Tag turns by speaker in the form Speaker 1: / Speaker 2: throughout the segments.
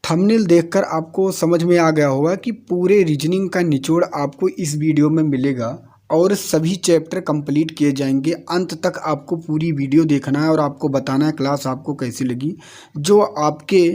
Speaker 1: Thumbnail देखकर आपको समझ में आ गया होगा कि पूरे रीजनिंग का निचोड़ आपको इस वीडियो में मिलेगा और सभी चैप्टर कंप्लीट किए जाएंगे। अंत तक आपको पूरी वीडियो देखना है और आपको बताना है क्लास आपको कैसी लगी। जो आपके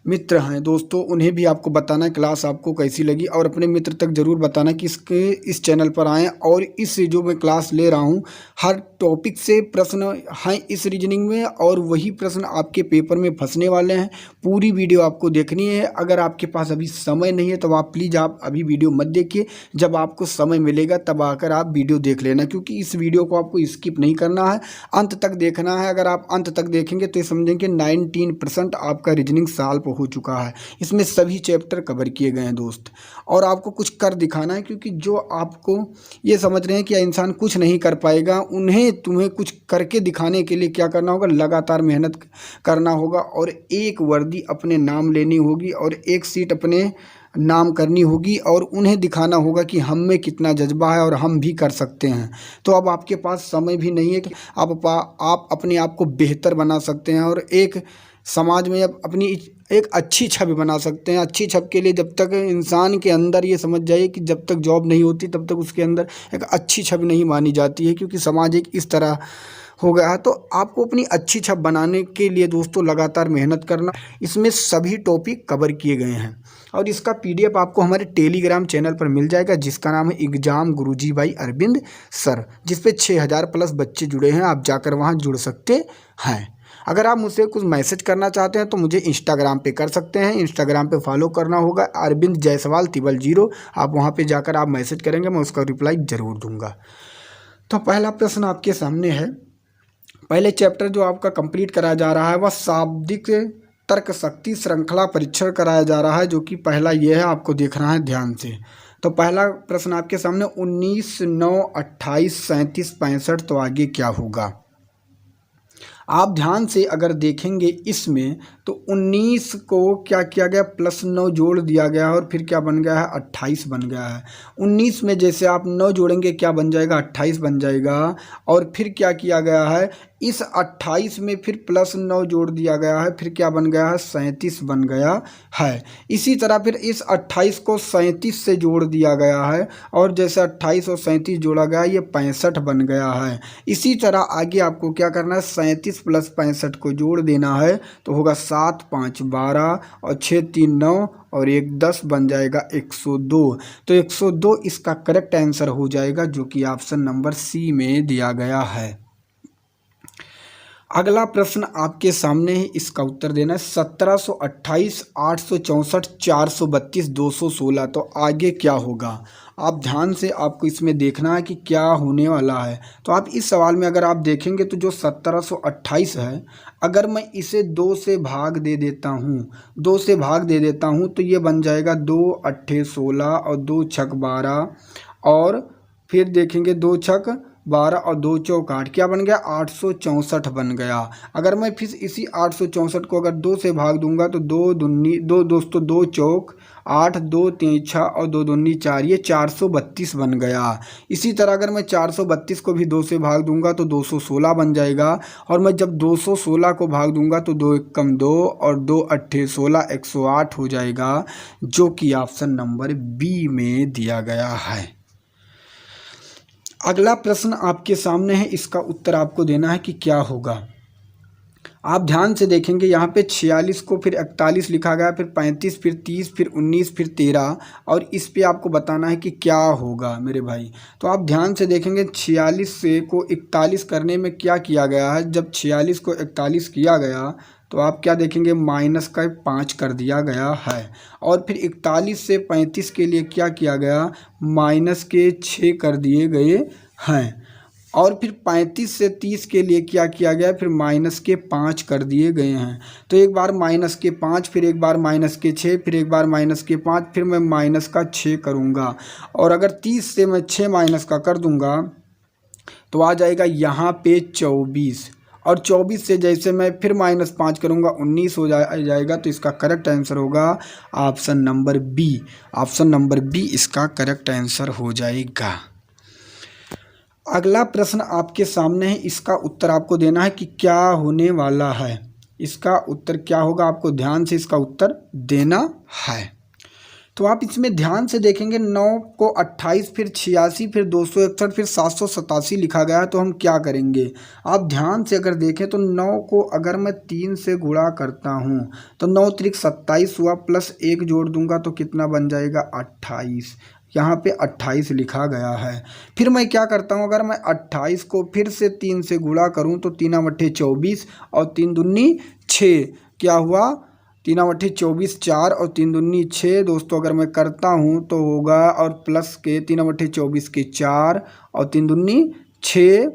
Speaker 1: मित्र हैं दोस्तों, उन्हें भी आपको बताना है क्लास आपको कैसी लगी और अपने मित्र तक ज़रूर बताना कि इस चैनल पर आएँ और इस जो मैं क्लास ले रहा हूँ हर टॉपिक से प्रश्न हैं इस रीजनिंग में और वही प्रश्न आपके पेपर में फंसने वाले हैं। पूरी वीडियो आपको देखनी है। अगर आपके पास अभी समय नहीं है तो आप प्लीज़ आप अभी वीडियो मत देखिए, जब आपको समय मिलेगा तब आकर आप वीडियो देख लेना, क्योंकि इस वीडियो को आपको स्किप नहीं करना है, अंत तक देखना है। अगर आप अंत तक देखेंगे तो ये समझेंगे 19% आपका रीजनिंग सॉल्व हो चुका है। इसमें सभी चैप्टर कवर किए गए हैं दोस्त, और आपको कुछ कर दिखाना है, क्योंकि जो आपको ये समझ रहे हैं कि इंसान कुछ नहीं कर पाएगा, तुम्हें कुछ करके दिखाने के लिए क्या करना होगा, लगातार मेहनत करना होगा और एक वर्दी अपने नाम लेनी होगी और एक सीट अपने नाम करनी होगी और उन्हें दिखाना होगा कि हम में कितना जज्बा है और हम भी कर सकते हैं। तो अब आपके पास समय भी नहीं है कि आप अपने आप को बेहतर बना सकते हैं और एक समाज में अब अपनी एक अच्छी छवि बना सकते हैं। अच्छी छवि के लिए जब तक इंसान के अंदर ये समझ जाइए कि जब तक जॉब नहीं होती तब तक उसके अंदर एक अच्छी छवि नहीं मानी जाती है, क्योंकि समाज एक इस तरह हो गया है। तो आपको अपनी अच्छी छवि बनाने के लिए दोस्तों लगातार मेहनत करना। इसमें सभी टॉपिक कवर किए गए हैं और इसका PDF आपको हमारे टेलीग्राम चैनल पर मिल जाएगा, जिसका नाम है exam Guruji by Arvind sir, जिस पे 6000 प्लस बच्चे जुड़े हैं। आप जाकर वहाँ जुड़ सकते हैं। अगर आप मुझसे कुछ मैसेज करना चाहते हैं तो मुझे इंस्टाग्राम पे कर सकते हैं। इंस्टाग्राम पे फॉलो करना होगा अरविंद जायसवाल 000। आप वहाँ पे जाकर आप मैसेज करेंगे, मैं उसका रिप्लाई ज़रूर दूंगा। तो पहला प्रश्न आपके सामने है। पहले चैप्टर जो आपका कंप्लीट कराया जा रहा है वह शाब्दिक तर्क शक्ति श्रृंखला परीक्षण कराया जा रहा है, जो कि पहला ये है, आपको देखना है ध्यान से। तो पहला प्रश्न आपके सामने 19, 9, 28, 37, 65, तो आगे क्या होगा। आप ध्यान से अगर देखेंगे इसमें तो 19 को क्या किया गया, +9 जोड़ दिया गया है और फिर क्या बन गया है, 28 बन गया है। 19 में जैसे आप 9 जोड़ेंगे क्या बन जाएगा, 28 बन जाएगा। और फिर क्या किया गया है, इस 28 में फिर +9 जोड़ दिया गया है, फिर क्या बन गया है, 37 बन गया है। इसी तरह फिर इस 28 को 37 से जोड़ दिया गया है और जैसे 28 और 37 जोड़ा गया ये 65 बन गया है। इसी तरह आगे आपको क्या करना है, 37 + 65 को जोड़ देना है तो होगा 7, 5, 12 और 6, 3, 9 और 1, 10 बन जाएगा 102। तो 102 इसका करेक्ट आंसर हो जाएगा, जो कि ऑप्शन नंबर सी में दिया गया है। अगला प्रश्न आपके सामने है, इसका उत्तर देना है 1728, 864, 432, 216, तो आगे क्या होगा। आप ध्यान से आपको इसमें देखना है कि क्या होने वाला है। तो आप इस सवाल में अगर आप देखेंगे तो जो 1728 है, अगर मैं इसे 2 से भाग दे देता हूँ, 2 से भाग दे देता हूँ तो ये बन जाएगा 2 8 16 और 2 छक 12 और फिर देखेंगे 2 छक 12 और 2 चौक 8, क्या बन गया, 864 बन गया। अगर मैं फिर इसी 864 को अगर 2 से भाग दूंगा तो 2 दोस्तों 2 चौक 8, 2 3 6 और 2 दूनी 4, ये 432 बन गया। इसी तरह अगर मैं 432 को भी 2 से भाग दूंगा तो 216 बन जाएगा। और मैं जब 216 को भाग दूंगा तो 2 1 कम 2 और 2 8 16, 108 हो जाएगा, जो कि ऑप्शन नंबर बी में दिया गया है। अगला प्रश्न आपके सामने है, इसका उत्तर आपको देना है कि क्या होगा। आप ध्यान से देखेंगे यहाँ पे 46 को फिर 41 लिखा गया, फिर 35, फिर 30, फिर 19, फिर 13 और इस पे आपको बताना है कि क्या होगा मेरे भाई। तो आप ध्यान से देखेंगे 46 से को 41 करने में क्या किया गया है। जब 46 को 41 किया गया तो आप क्या देखेंगे, माइनस का 5 कर दिया गया है। और फिर 41 से 35 के लिए क्या किया गया, माइनस के 6 कर दिए गए हैं। और फिर 35 से 30 के लिए क्या किया गया, फिर माइनस के 5 कर दिए गए हैं। तो एक बार माइनस के 5, फिर एक बार माइनस के 6, फिर एक बार माइनस के 5, फिर मैं माइनस का 6 करूँगा। और अगर 30 से मैं 6 माइनस का कर दूँगा तो आ जाएगा यहाँ पे 24, और 24 से जैसे मैं फिर -5 करूँगा 19 हो जाएगा। तो इसका करेक्ट आंसर होगा option number B. Option number B इसका करेक्ट आंसर हो जाएगा। अगला प्रश्न आपके सामने है, इसका उत्तर आपको देना है कि क्या होने वाला है। इसका उत्तर क्या होगा, आपको ध्यान से इसका उत्तर देना है। तो आप इसमें ध्यान से देखेंगे 9 को 28, फिर 86, फिर 261, फिर 787 लिखा गया है। तो हम क्या करेंगे, आप ध्यान से अगर देखें तो 9 को अगर मैं 3 से गुणा करता हूँ तो 9 त्रिक 27 हुआ, प्लस 1 जोड़ दूंगा तो कितना बन जाएगा 28। यहाँ पे 28 लिखा गया है। फिर मैं क्या करता हूँ, अगर मैं 28 को फिर से 3 से गुणा करूँ तो 3 बट्ठे 24 और 3 दूनी 6, क्या हुआ 3 बट्ठे 24 4 और 3 दूनी 6 दोस्तों। अगर मैं करता हूँ तो होगा, और प्लस के 3 बट्ठे 24 के 4 और 3 दूनी 6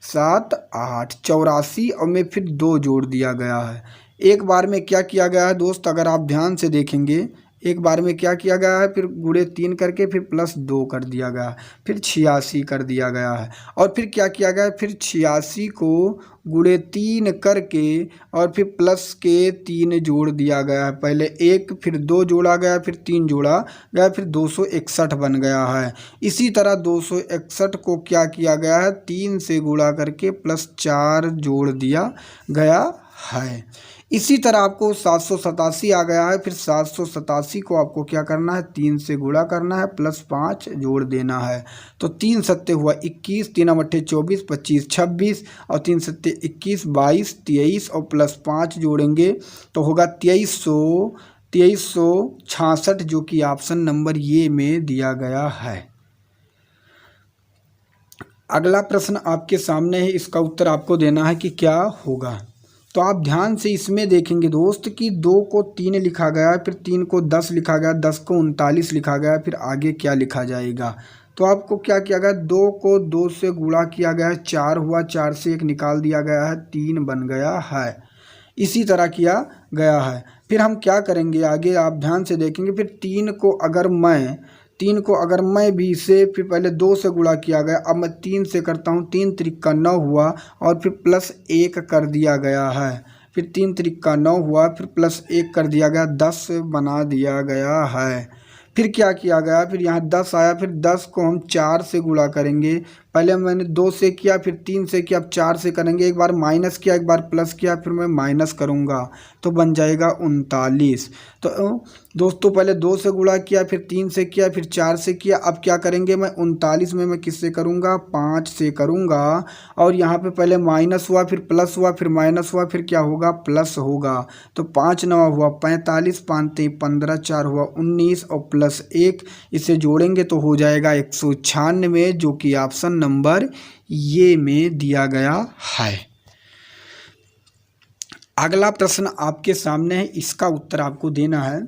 Speaker 1: 7 8 84 और में फिर 2 जोड़ दिया गया है। एक बार में क्या किया गया है दोस्त, अगर आप ध्यान से देखेंगे एक बार में क्या किया गया है, फिर गुणे 3 करके फिर प्लस 2 कर दिया गया, फिर 86 कर दिया गया है। और फिर क्या किया गया, फिर 86 को गुणे 3 करके और फिर प्लस के 3 जोड़ दिया गया है। पहले 1 फिर 2 जोड़ा गया, फिर 3 जोड़ा गया, फिर 261 बन गया है। इसी तरह 261 को क्या किया गया है, 3 से गुणा करके प्लस 4 जोड़ दिया गया है। इसी तरह आपको 787 आ गया है, फिर 787 को आपको क्या करना है, 3 से गुणा करना है, प्लस 5 जोड़ देना है। तो 3 सत्ते हुआ 21, 3 बट्ठे 24 25 26 और 3 सत्ते 21 22 23 और प्लस 5 जोड़ेंगे तो होगा 2366, जो कि ऑप्शन नंबर ये में दिया गया है। अगला प्रश्न आपके सामने है, इसका उत्तर आपको देना है कि क्या होगा। तो आप ध्यान से इसमें देखेंगे दोस्त कि 2 को 3 लिखा गया है, फिर 3 को 10 लिखा गया, 10 को 39 लिखा गया, फिर आगे क्या लिखा जाएगा। तो आपको क्या किया गया, 2 को 2 से गुणा किया गया है, 4 हुआ, 4 से 1 निकाल दिया गया है, 3 बन गया है। इसी तरह किया गया है। फिर हम क्या करेंगे आगे, आप ध्यान से देखेंगे, फिर 3 को अगर मैं भी से फिर पहले 2 से गुणा किया गया, अब मैं 3 से करता हूँ, 3 त्रिक 9 हुआ और फिर प्लस 1 कर दिया गया है, फिर 3 त्रिक 9 हुआ, फिर प्लस 1 कर दिया गया, 10 बना दिया गया है। फिर क्या किया गया, फिर यहाँ 10 आया, फिर 10 को हम 4 से गुणा करेंगे। पहले मैंने 2 से किया, फिर 3 से किया, अब 4 से करेंगे। एक बार माइनस किया, एक बार प्लस किया, फिर मैं माइनस करूँगा तो बन जाएगा 39। तो दोस्तों पहले 2 से गुणा किया, फिर 3 से किया, फिर 4 से किया। अब क्या करेंगे, मैं 39 में मैं किससे करूँगा, 5 से करूँगा। और यहाँ पे पहले माइनस हुआ, फिर प्लस हुआ, फिर माइनस हुआ, फिर क्या होगा, प्लस होगा। तो 5 9 हुआ 45, 5 15, 4 हुआ 19 और प्लस 1, इसे जोड़ेंगे तो हो जाएगा 196, जो कि ऑप्शन नंबर ये में दिया गया है। अगला प्रश्न आपके सामने है, इसका उत्तर आपको देना है।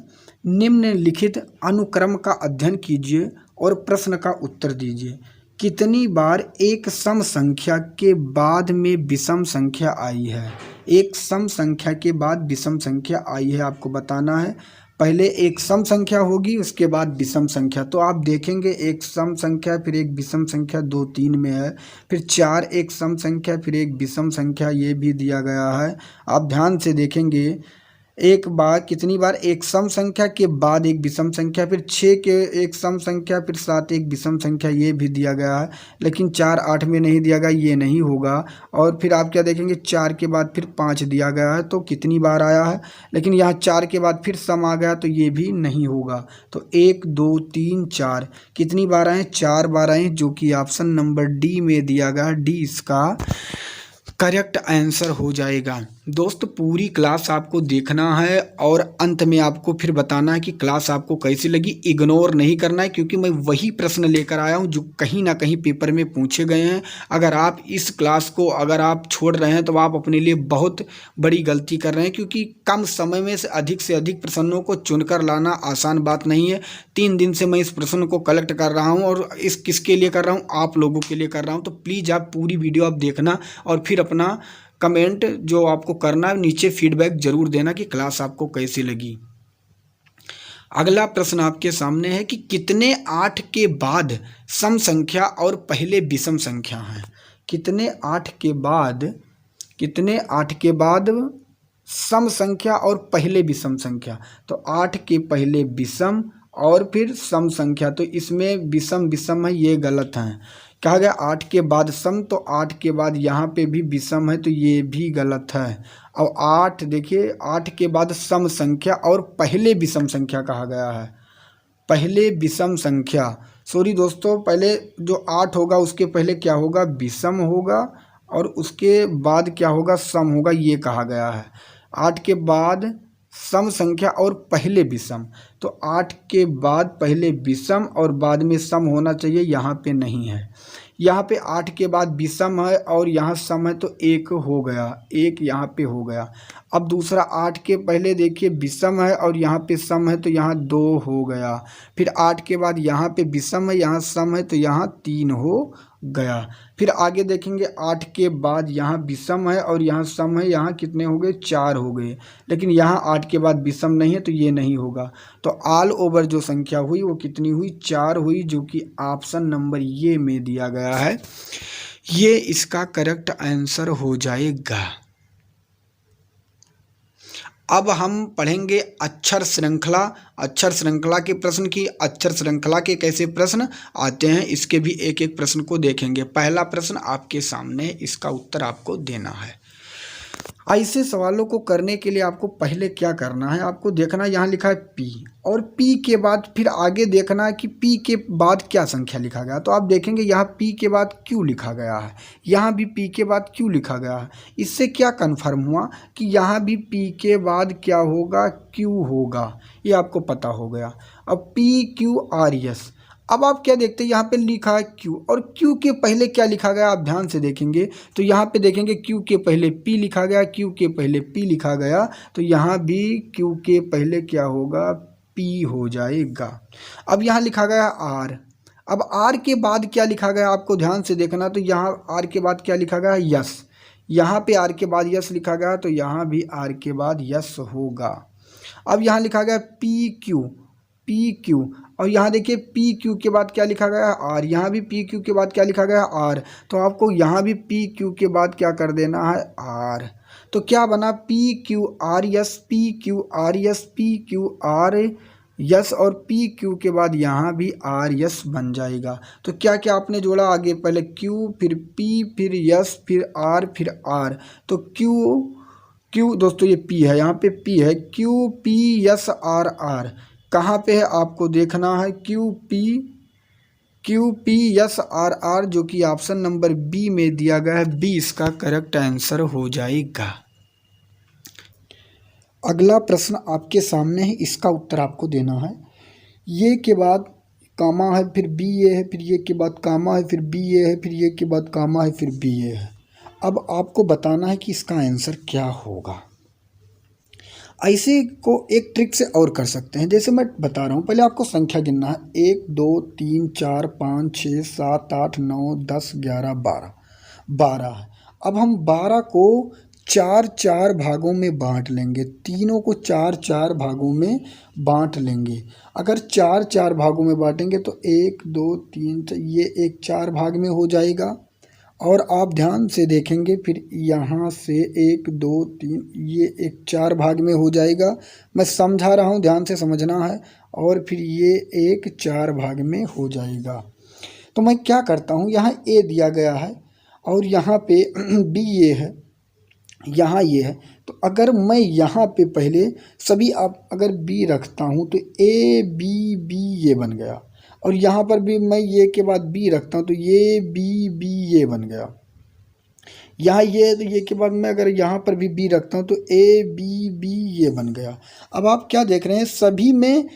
Speaker 1: निम्नलिखित अनुक्रम का अध्ययन कीजिए और प्रश्न का उत्तर दीजिए। कितनी बार एक सम संख्या के बाद में विषम संख्या आई है। एक सम संख्या के बाद विषम संख्या आई है, आपको बताना है। पहले एक सम संख्या होगी, उसके बाद विषम संख्या। तो आप देखेंगे एक सम संख्या, फिर एक विषम संख्या 2 3 में है, फिर 4 एक सम संख्या, फिर एक विषम संख्या, ये भी दिया गया है। आप ध्यान से देखेंगे एक बार कितनी बार एक सम संख्या के बाद एक विषम संख्या, फिर 6 के एक सम संख्या, फिर 7 एक विषम संख्या, ये भी दिया गया है। लेकिन 4 8 में नहीं दिया गया, ये नहीं होगा। और फिर आप क्या देखेंगे, 4 के बाद फिर 5 दिया गया है, तो कितनी बार आया है। लेकिन यहाँ 4 के बाद फिर सम आ गया, तो ये भी नहीं होगा। तो 1 2 3 4 कितनी बार आए, 4 बार आए, जो कि ऑप्शन नंबर डी में दिया गया। डी इसका करेक्ट आंसर हो जाएगा। दोस्त पूरी क्लास आपको देखना है और अंत में आपको फिर बताना है कि क्लास आपको कैसी लगी। इग्नोर नहीं करना है, क्योंकि मैं वही प्रश्न लेकर आया हूं जो कहीं ना कहीं पेपर में पूछे गए हैं। अगर आप इस क्लास को अगर आप छोड़ रहे हैं तो आप अपने लिए बहुत बड़ी गलती कर रहे हैं, क्योंकि कम समय में से अधिक प्रश्नों को चुनकर लाना आसान बात नहीं है। 3 दिन से मैं इस प्रश्न को कलेक्ट कर रहा हूँ और इस किसके लिए कर रहा हूँ, आप लोगों के लिए कर रहा हूँ। तो प्लीज़ आप पूरी वीडियो आप देखना और फिर अपना कमेंट जो आपको करना है नीचे फीडबैक जरूर देना कि क्लास आपको कैसी लगी। अगला प्रश्न आपके सामने है कि कितने 8 के बाद सम संख्या और पहले विषम संख्या हैं। कितने 8 के बाद सम संख्या और पहले विषम संख्या। तो 8 के पहले विषम और फिर सम संख्या, तो इसमें विषम है, ये गलत है, कहा गया 8 के बाद सम, तो 8 के बाद यहाँ पे भी विषम है, तो ये भी गलत है। और 8 देखिए 8 के बाद सम संख्या और पहले विषम संख्या कहा गया है, पहले विषम संख्या। सॉरी दोस्तों, पहले जो 8 होगा उसके पहले क्या होगा, विषम होगा, और उसके बाद क्या होगा, सम होगा, ये कहा गया है। 8 के बाद सम संख्या और पहले विषम, तो 8 के बाद पहले विषम और बाद में सम होना चाहिए, यहाँ पे नहीं है। यहाँ पे 8 के बाद विषम है और यहाँ सम है, तो 1 हो गया, 1 यहाँ पे हो गया। अब दूसरा 8 के पहले देखिए विषम है और यहाँ पे सम है, तो यहाँ 2 हो गया। फिर 8 के बाद यहाँ पे विषम है, यहाँ सम है, तो यहाँ 3 हो गया। फिर आगे देखेंगे 8 के बाद यहाँ विषम है और यहाँ सम है, यहाँ कितने हो गए, 4 हो गए। लेकिन यहाँ 8 के बाद विषम नहीं है, तो ये नहीं होगा। तो ऑल ओवर जो संख्या हुई वो कितनी हुई, 4 हुई, जो कि ऑप्शन नंबर ये में दिया गया है, ये इसका करेक्ट आंसर हो जाएगा। अब हम पढ़ेंगे अक्षर श्रृंखला। अक्षर श्रृंखला के प्रश्न की, अक्षर श्रृंखला के कैसे प्रश्न आते हैं, इसके भी एक एक प्रश्न को देखेंगे। पहला प्रश्न आपके सामने, इसका उत्तर आपको देना है। ऐसे सवालों को करने के लिए आपको पहले क्या करना है, आपको देखना यहाँ लिखा है P, और P के बाद फिर आगे देखना है कि P के बाद क्या संख्या लिखा गया। तो आप देखेंगे यहाँ P के बाद Q लिखा गया है, यहाँ भी P के बाद Q लिखा गया है। इससे क्या कन्फर्म हुआ कि यहाँ भी P के बाद क्या होगा, Q होगा, ये आपको पता हो गया। अब P Q R S, अब आप क्या देखते हैं, यहाँ पे लिखा है Q, और Q के पहले क्या लिखा गया, आप ध्यान से देखेंगे तो यहाँ पे देखेंगे Q के पहले P लिखा गया, Q के पहले P लिखा गया, तो यहाँ भी Q के पहले क्या होगा, P हो जाएगा। अब यहाँ लिखा गया R, अब R के बाद क्या लिखा गया, आपको ध्यान से देखना, तो यहाँ R के बाद क्या लिखा गया, यस, यहाँ पे R के बाद यस लिखा गया, तो यहाँ भी R के बाद यस होगा। अब यहाँ लिखा गया पी क्यू, और यहाँ देखिए पी क्यू के बाद क्या लिखा गया, आर, यहाँ भी पी क्यू के बाद क्या लिखा गया, आर, तो आपको यहाँ भी पी क्यू के बाद क्या कर देना है, आर। तो क्या बना, P Q R yes, P Q R yes, P Q R yes, और पी क्यू के बाद यहाँ भी आर यस बन जाएगा। तो क्या क्या आपने जोड़ा, आगे पहले क्यू, फिर पी, फिर यस, फिर आर, तो क्यू दोस्तों ये पी है, यहाँ पे पी है, क्यू पी यस आर, कहाँ पे है आपको देखना है, क्यू पी यस आर, जो कि ऑप्शन नंबर बी में दिया गया है, बी इसका करेक्ट आंसर हो जाएगा। अगला प्रश्न आपके सामने है, इसका उत्तर आपको देना है। ये के बाद कामा है, फिर बी ए है, फिर ये के बाद कामा है, फिर बी ए है, फिर ये के बाद कामा है, फिर बी ए है। अब आपको बताना है कि इसका आंसर क्या होगा। ऐसे को एक ट्रिक से और कर सकते हैं, जैसे मैं बता रहा हूँ, पहले आपको संख्या गिनना है, 1 2 3 4 5 6 7 8 9 10 11 12 है। अब हम 12 को 4 भागों में बांट लेंगे, तीनों को 4 भागों में बांट लेंगे। अगर 4 भागों में बांटेंगे तो 1 2 3 ये एक 4 भाग में हो जाएगा, और आप ध्यान से देखेंगे फिर यहाँ से 1 2 3 ये एक 4 भाग में हो जाएगा। मैं समझा रहा हूँ, ध्यान से समझना है, और फिर ये एक 4 भाग में हो जाएगा। तो मैं क्या करता हूँ, यहाँ ए दिया गया है और यहाँ पे बी ये है, यहाँ ये है, तो अगर मैं यहाँ पे पहले सभी आप अगर बी रखता हूँ तो ए बी बी ये बन गया, और यहाँ पर भी मैं ये के बाद बी रखता हूँ तो ये बी बी ये बन गया। यहाँ ये तो ये के बाद मैं अगर यहाँ पर भी बी रखता हूँ तो ए बी बी ये बन गया। अब आप क्या देख रहे हैं, सभी में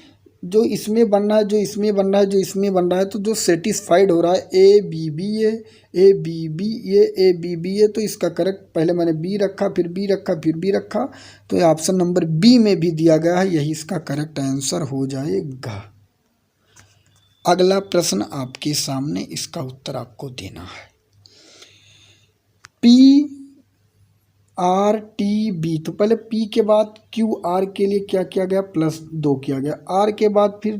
Speaker 1: जो इसमें बन रहा है, जो इसमें बन रहा है, जो इसमें बन रहा है, तो जो सेटिस्फाइड हो रहा है ए बी बी ये, ए बी बी ये, ए बी बी ये, तो इसका करेक्ट, पहले मैंने बी रखा, फिर बी रखा, फिर बी रखा, तो ऑप्शन नंबर बी में भी दिया गया है, यही इसका करेक्ट आंसर हो जाएगा। अगला प्रश्न आपके सामने, इसका उत्तर आपको देना है। पी आर टी बी, तो पहले पी के बाद क्यू आर के लिए क्या किया गया, +2 किया गया, आर के बाद फिर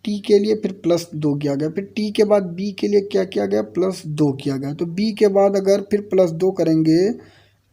Speaker 1: टी के लिए फिर +2 किया गया, फिर टी के बाद बी के लिए क्या किया गया, +2 किया गया। तो बी के बाद अगर फिर +2 करेंगे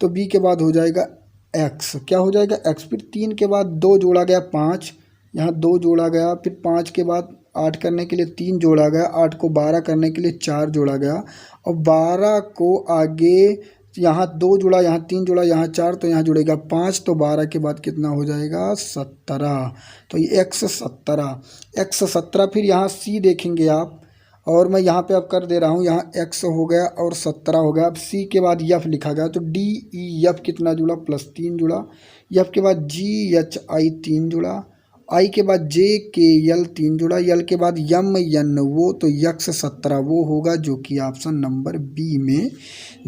Speaker 1: तो बी के बाद हो जाएगा एक्स, क्या हो जाएगा एक्स, फिर 3 के बाद 2 जोड़ा गया 5, यहाँ 2 जोड़ा गया, फिर 5 के बाद 8 करने के लिए 3 जोड़ा गया, 8 को 12 करने के लिए 4 जोड़ा गया और 12 को आगे यहाँ 2 जुड़ा, यहाँ 3 जुड़ा, यहाँ 4, तो यहाँ जुड़ेगा 5, तो 12 के बाद कितना हो जाएगा 17। तो ये x17। फिर यहाँ c देखेंगे आप, और मैं यहाँ पे अब कर दे रहा हूँ, यहाँ x हो गया और 17 हो गया। अब c के बाद f लिखा गया, तो d e f कितना जुड़ा, +3 जुड़ा। f के बाद g h i 3 जुड़ा, i के बाद j k l 3 जुड़ा, l के बाद m n वो, तो x17 वो होगा जो कि ऑप्शन नंबर बी में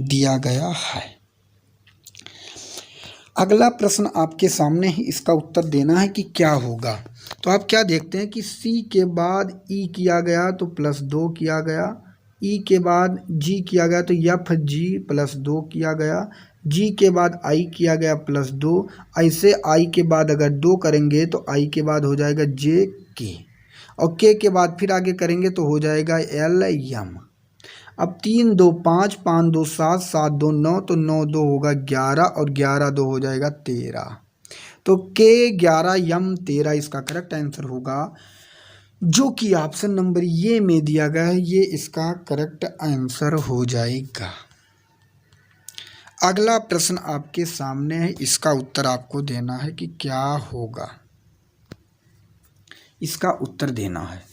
Speaker 1: दिया गया है। अगला प्रश्न आपके सामने ही, इसका उत्तर देना है कि क्या होगा। तो आप क्या देखते हैं कि C के बाद E किया गया तो +2 किया गया, E के बाद G किया गया तो FG +2 किया गया, G के बाद I किया गया +2। ऐसे I के बाद अगर 2 करेंगे तो I के बाद हो जाएगा JK, और K के बाद फिर आगे करेंगे तो हो जाएगा LM। अब 3 2 5, 5 2 7, 7 2 9, तो 9 2 होगा 11 और 11 2 हो जाएगा 13। तो K 11 M 13 इसका करेक्ट आंसर होगा, जो कि ऑप्शन नंबर ये में दिया गया है, ये इसका करेक्ट आंसर हो जाएगा। अगला प्रश्न आपके सामने है, इसका उत्तर आपको देना है कि क्या होगा। इसका उत्तर देना है,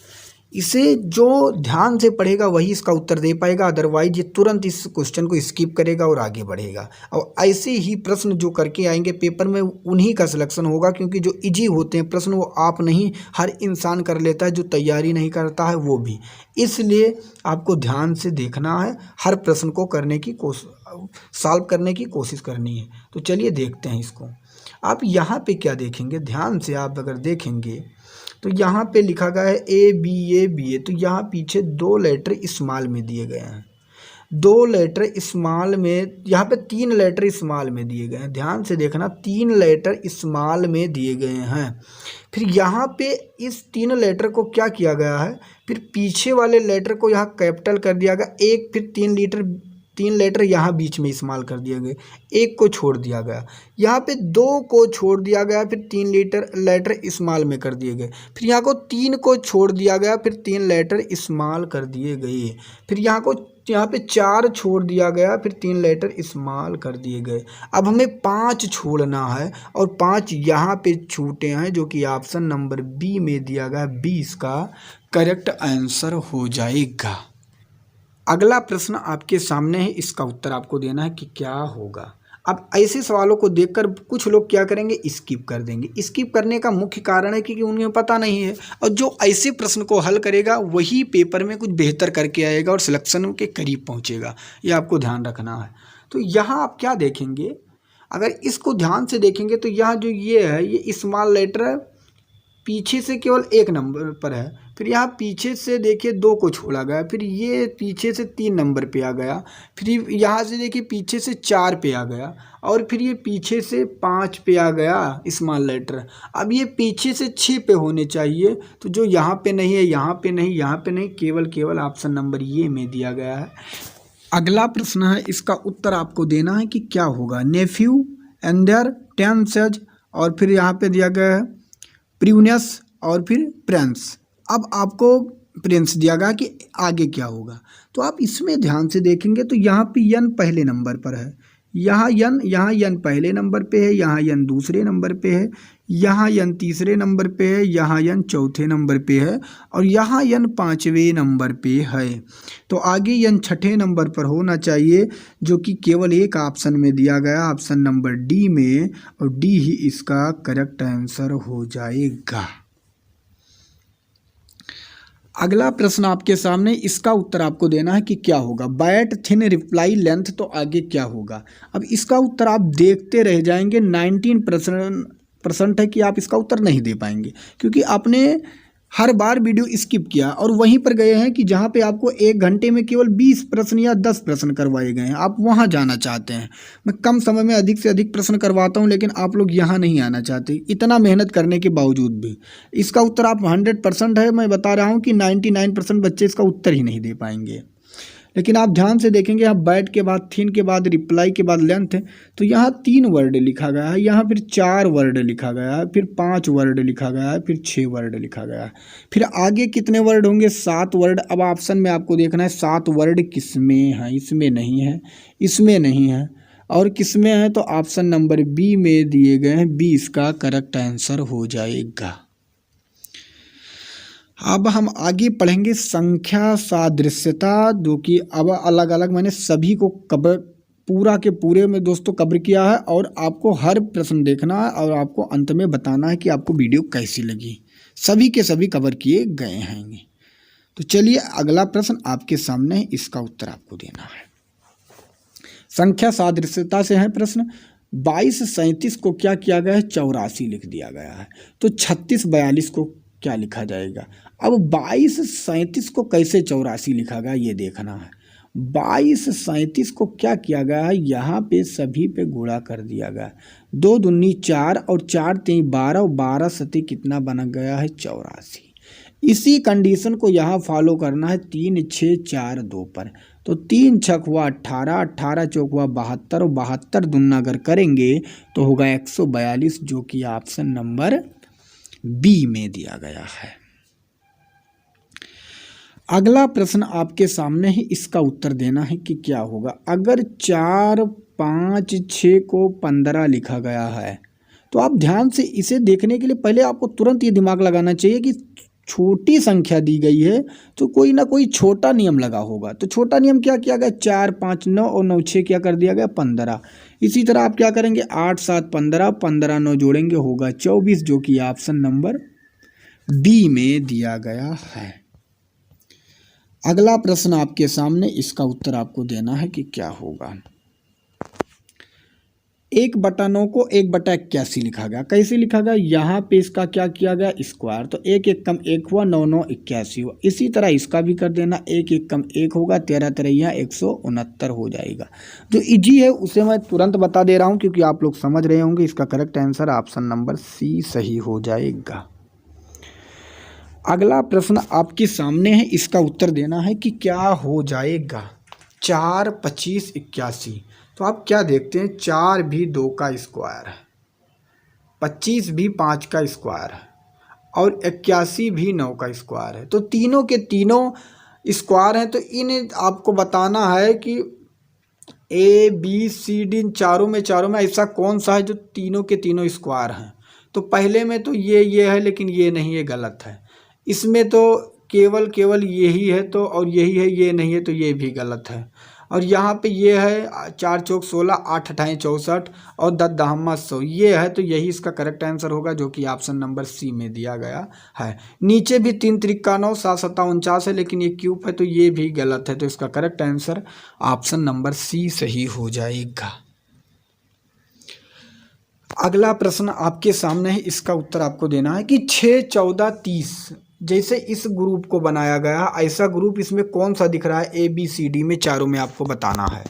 Speaker 1: इसे जो ध्यान से पढ़ेगा वही इसका उत्तर दे पाएगा, अदरवाइज ये तुरंत इस क्वेश्चन को स्किप करेगा और आगे बढ़ेगा। और ऐसे ही प्रश्न जो करके आएंगे पेपर में उन्हीं का सिलेक्शन होगा, क्योंकि जो इजी होते हैं प्रश्न वो आप नहीं, हर इंसान कर लेता है, जो तैयारी नहीं करता है वो भी। इसलिए आपको ध्यान से देखना है, हर प्रश्न को करने की सॉल्व करने की कोशिश करनी है। तो चलिए देखते हैं इसको। आप यहाँ पे क्या देखेंगे, ध्यान से आप अगर देखेंगे तो यहाँ पे लिखा गया है ABA, तो यहाँ पीछे 2 लेटर स्मॉल में दिए गए हैं, 2 लेटर स्मॉल में, यहाँ पे 3 लेटर स्मॉल में दिए गए हैं। ध्यान से देखना, 3 लेटर स्मॉल में दिए गए हैं। फिर यहाँ पे इस 3 लेटर को क्या किया गया है, फिर पीछे वाले लेटर को यहाँ कैपिटल कर दिया गया, एक फिर 3 लेटर यहाँ बीच में इस्तेमाल कर दिए गए, एक को छोड़ दिया गया, यहाँ पे 2 को छोड़ दिया गया, फिर 3 लेटर स्मॉल में कर दिए गए, फिर यहाँ को 3 को छोड़ दिया गया, फिर 3 लेटर स्मॉल कर दिए गए, फिर यहाँ पे 4 छोड़ दिया गया, फिर 3 लेटर स्मॉल कर दिए गए। अब हमें 5 छोड़ना है और 5 यहाँ पे छूटे हैं, जो कि ऑप्शन नंबर बी में दिया गया, 20 का करेक्ट आंसर हो जाएगा। अगला प्रश्न आपके सामने है, इसका उत्तर आपको देना है कि क्या होगा। अब ऐसे सवालों को देखकर कुछ लोग क्या करेंगे, स्किप कर देंगे। स्किप करने का मुख्य कारण है कि उन्हें पता नहीं है, और जो ऐसे प्रश्न को हल करेगा वही पेपर में कुछ बेहतर करके आएगा और सिलेक्शन के करीब पहुंचेगा। ये आपको ध्यान रखना है। तो यहाँ आप क्या देखेंगे, अगर इसको ध्यान से देखेंगे तो यहाँ जो ये है, ये स्मॉल लेटर पीछे से केवल 1 नंबर पर है, फिर यहाँ पीछे से देखिए 2 को छोड़ा गया, फिर ये पीछे से 3 नंबर पे आ गया, फिर यहाँ से देखिए पीछे से 4 पे आ गया, और फिर ये पीछे से 5 पे आ गया स्मॉल लेटर। अब ये पीछे से 6 पे होने चाहिए, तो जो यहाँ पे नहीं है, यहाँ पे नहीं, यहाँ पे नहीं, केवल ऑप्शन नंबर ये में दिया गया है। अगला प्रश्न है, इसका उत्तर आपको देना है कि क्या होगा। नेफ्यू एंड देयर टेंसेज, और फिर यहाँ पे दिया गया है प्रिवनेस और फिर प्रिंस। अब आपको प्रिंस दिया गया कि आगे क्या होगा, तो आप इसमें ध्यान से देखेंगे तो यहाँ पे यन पहले नंबर पर है, यहाँ यन पहले नंबर पे है, यहाँ यन दूसरे नंबर पे है, यहाँ यन तीसरे नंबर पे है, यहाँ यन चौथे नंबर पे है, और यहाँ यन 5वें नंबर पे है। तो आगे यन 6ठे नंबर पर होना चाहिए, जो कि केवल एक ऑप्शन में दिया गया, ऑप्शन नंबर डी में, और डी ही इसका करेक्ट आंसर हो जाएगा। अगला प्रश्न आपके सामने, इसका उत्तर आपको देना है कि क्या होगा। बैट थिन रिप्लाई लेंथ, तो आगे क्या होगा। अब इसका उत्तर आप देखते रह जाएंगे, 19% है कि आप इसका उत्तर नहीं दे पाएंगे, क्योंकि आपने हर बार वीडियो स्किप किया और वहीं पर गए हैं कि जहां पे आपको 1 घंटे में केवल 20 प्रश्न या 10 प्रश्न करवाए गए हैं, आप वहां जाना चाहते हैं। मैं कम समय में अधिक से अधिक प्रश्न करवाता हूं, लेकिन आप लोग यहां नहीं आना चाहते, इतना मेहनत करने के बावजूद भी। इसका उत्तर आप 100% है, मैं बता रहा हूं कि 99% बच्चे इसका उत्तर ही नहीं दे पाएंगे। लेकिन आप ध्यान से देखेंगे यहाँ बैट के बाद थिन के बाद रिप्लाई के बाद लेंथ है, तो यहाँ 3 वर्ड लिखा गया है, यहाँ फिर 4 वर्ड लिखा गया है, फिर 5 वर्ड लिखा गया है, फिर 6 वर्ड लिखा गया है, फिर आगे कितने वर्ड होंगे 7 वर्ड। अब ऑप्शन में आपको देखना है 7 वर्ड किस में है, इसमें नहीं है, इसमें नहीं है, और किस में है, तो ऑप्शन नंबर बी में दिए गए हैं, बी इसका करेक्ट आंसर हो जाएगा। अब हम आगे पढ़ेंगे संख्या सादृश्यता, जो कि अब अलग अलग मैंने सभी को कवर पूरा के पूरे में दोस्तों कवर किया है, और आपको हर प्रश्न देखना है और आपको अंत में बताना है कि आपको वीडियो कैसी लगी। सभी के सभी कवर किए गए हैं। तो चलिए अगला प्रश्न आपके सामने है, इसका उत्तर आपको देना है। संख्या सादृश्यता से है प्रश्न। 22 37 को क्या किया गया है, 84 लिख दिया गया है, तो 36 42 को क्या लिखा जाएगा। अब 22 37 को कैसे 84 लिखा गया ये देखना है। 22 37 को क्या किया गया है, यहाँ पे सभी पे गुणा कर दिया गया, 2 दूनी 4 और 4 3 12 और 12 सती कितना बन गया है 84। इसी कंडीशन को यहाँ फॉलो करना है 3 6 4 2 पर, तो 3 छक हुआ 18, 18 चौक हुआ 72 और 72 दूना अगर करेंगे तो होगा 142, जो कि ऑप्शन नंबर बी में दिया गया है। अगला प्रश्न आपके सामने ही, इसका उत्तर देना है कि क्या होगा। अगर 4 5 6 को 15 लिखा गया है, तो आप ध्यान से इसे देखने के लिए पहले आपको तुरंत ये दिमाग लगाना चाहिए कि छोटी संख्या दी गई है तो कोई ना कोई छोटा नियम लगा होगा। तो छोटा नियम क्या किया गया, 4 5 9 और 9 6 क्या कर दिया गया 15। इसी तरह आप क्या करेंगे 8 7 15, 15 9 जोड़ेंगे होगा 24, जो कि ऑप्शन नंबर बी में दिया गया है। अगला प्रश्न आपके सामने, इसका उत्तर आपको देना है कि क्या होगा। 1/9 को 1/81 लिखा गया, कैसे लिखा गया, यहाँ पे इसका क्या किया गया स्क्वायर, तो 1 1 कम 1 हुआ 9 9 81 हुआ। इसी तरह इसका भी कर देना, 1 1 कम 1 होगा 13 13 169 हो जाएगा। जो इजी है उसे मैं तुरंत बता दे रहा हूँ क्योंकि आप लोग समझ रहे होंगे। इसका correct answer option number C सही हो जाएगा। अगला प्रश्न आपके सामने है, इसका उत्तर देना है कि क्या हो जाएगा। 4 25 81, तो आप क्या देखते हैं 4 भी 2 का स्क्वायर है, 25 भी 5 का स्क्वायर है और 81 भी 9 का स्क्वायर है। तो तीनों के तीनों स्क्वायर हैं, तो इन आपको बताना है कि ए बी सी डी इन चारों में ऐसा कौन सा है जो तीनों के तीनों स्क्वायर हैं। तो पहले में तो ये है, लेकिन ये नहीं, ये गलत है। इसमें तो केवल यही है, तो और यही है, ये नहीं है, तो ये भी गलत है। और यहाँ पे ये है 4 चौक 16, 8 अठाई 64 और 10 दहम्मा 100, ये है, तो यही इसका करेक्ट आंसर होगा, जो कि ऑप्शन नंबर सी में दिया गया है। नीचे भी 3 त्रिका 9 7 7 49 है, लेकिन ये क्यूब है, तो ये भी गलत है, तो इसका correct answer option number C सही हो जाएगा। अगला प्रश्न आपके सामने है, इसका उत्तर आपको देना है कि 6 14 30 जैसे इस ग्रुप को बनाया गया, ऐसा ग्रुप इसमें कौन सा दिख रहा है, ए बी सी डी में चारों में आपको बताना है।